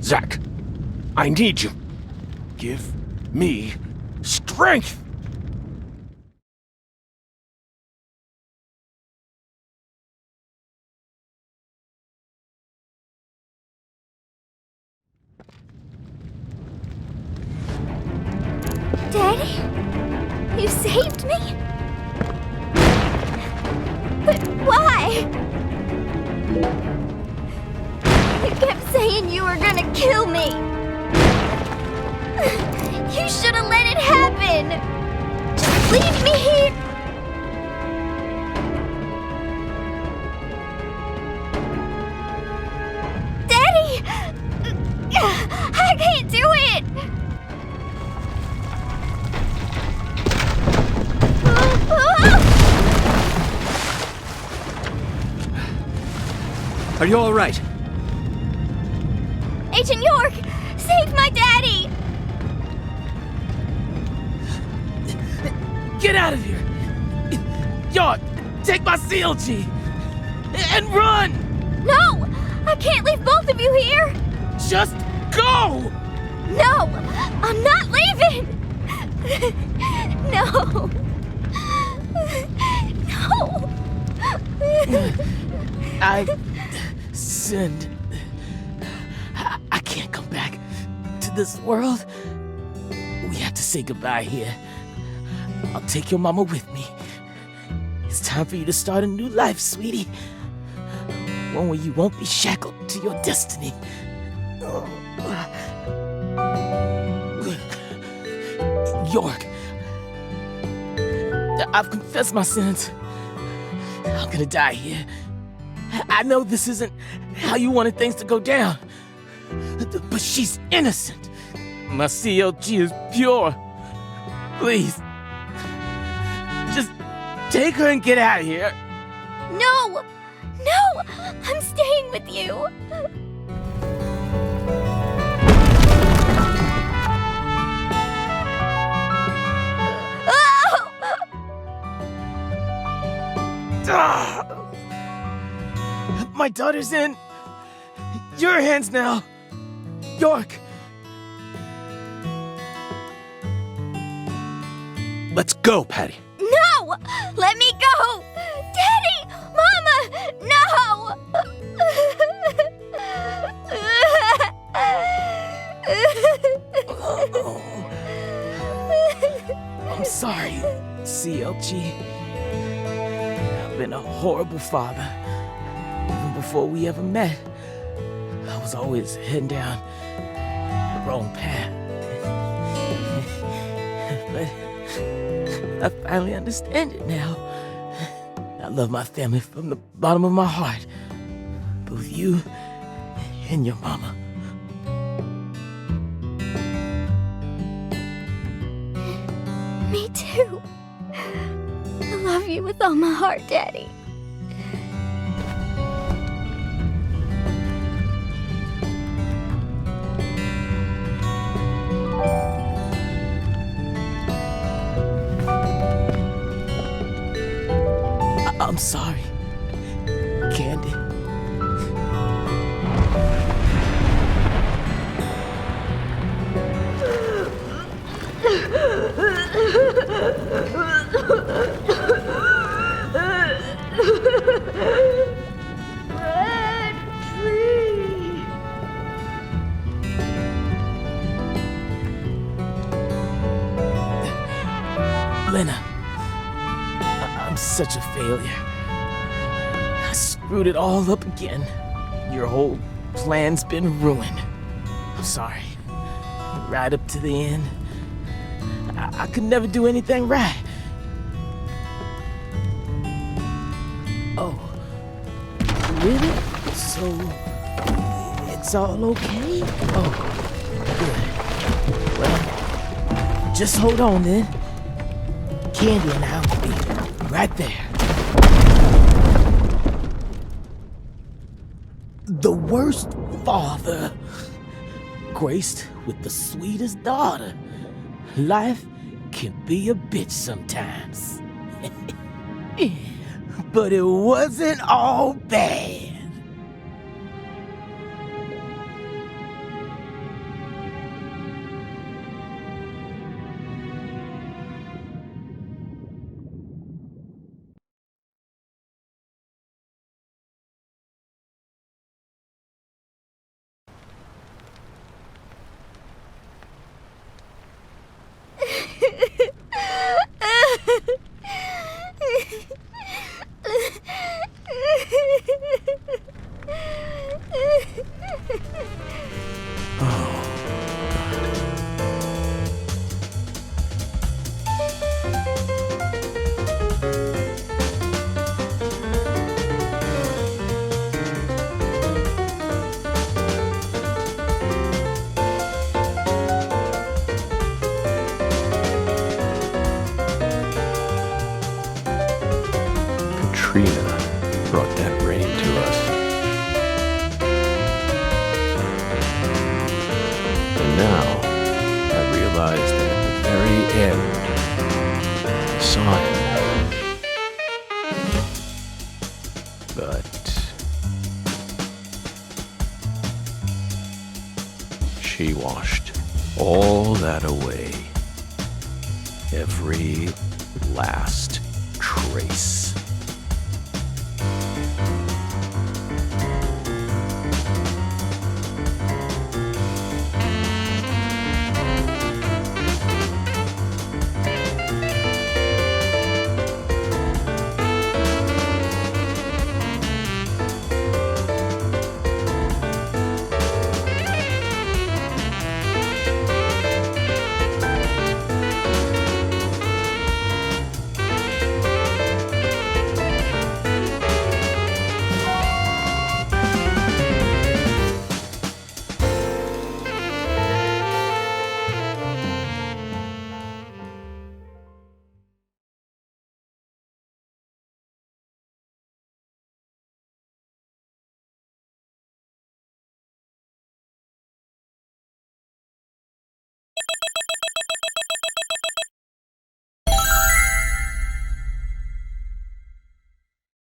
Zach, I need you. Give me strength! Daddy, you saved me? But why? You kept saying you were gonna kill me. You should have let it happen. Just leave me here. Daddy! I can't do it! Are you all right? Agent York, save my daddy! Get out of here! York, take my CLG! And run! No! I can't leave both of you here! Just go! No! I'm not leaving! No! No! I sinned. I can't come back to this world. We have to say goodbye here. I'll take your mama with me. It's time for you to start a new life, sweetie. One where you won't be shackled to your destiny. York, I've confessed my sins. I'm gonna die here. I know this isn't how you wanted things to go down, but she's innocent. My CLG is pure. Please, just take her and get out of here. No! No! I'm staying with you! My daughter's in your hands now, York. Let's go, Patty. No! Let me go! sorry, CLG. I've been a horrible father. Even before we ever met, I was always heading down the wrong path. But I finally understand it now. I love my family from the bottom of my heart. Both you and your mama. Me too. I love you with all my heart, Daddy. I'm sorry, Candy. Red tree. Lena, I'm such a failure. I screwed it all up again. Your whole plan's been ruined. I'm sorry. Right up to the end, I could never do anything right. Oh, really? So, it's all okay? Oh, good. Well, just hold on then. Candy and I will be right there. The worst father, graced with the sweetest daughter. Life can be a bitch sometimes. But it wasn't all bad. Katrina brought that rain to us. And now I realize that at the very end, I saw him. But she washed all that away. Every last trace.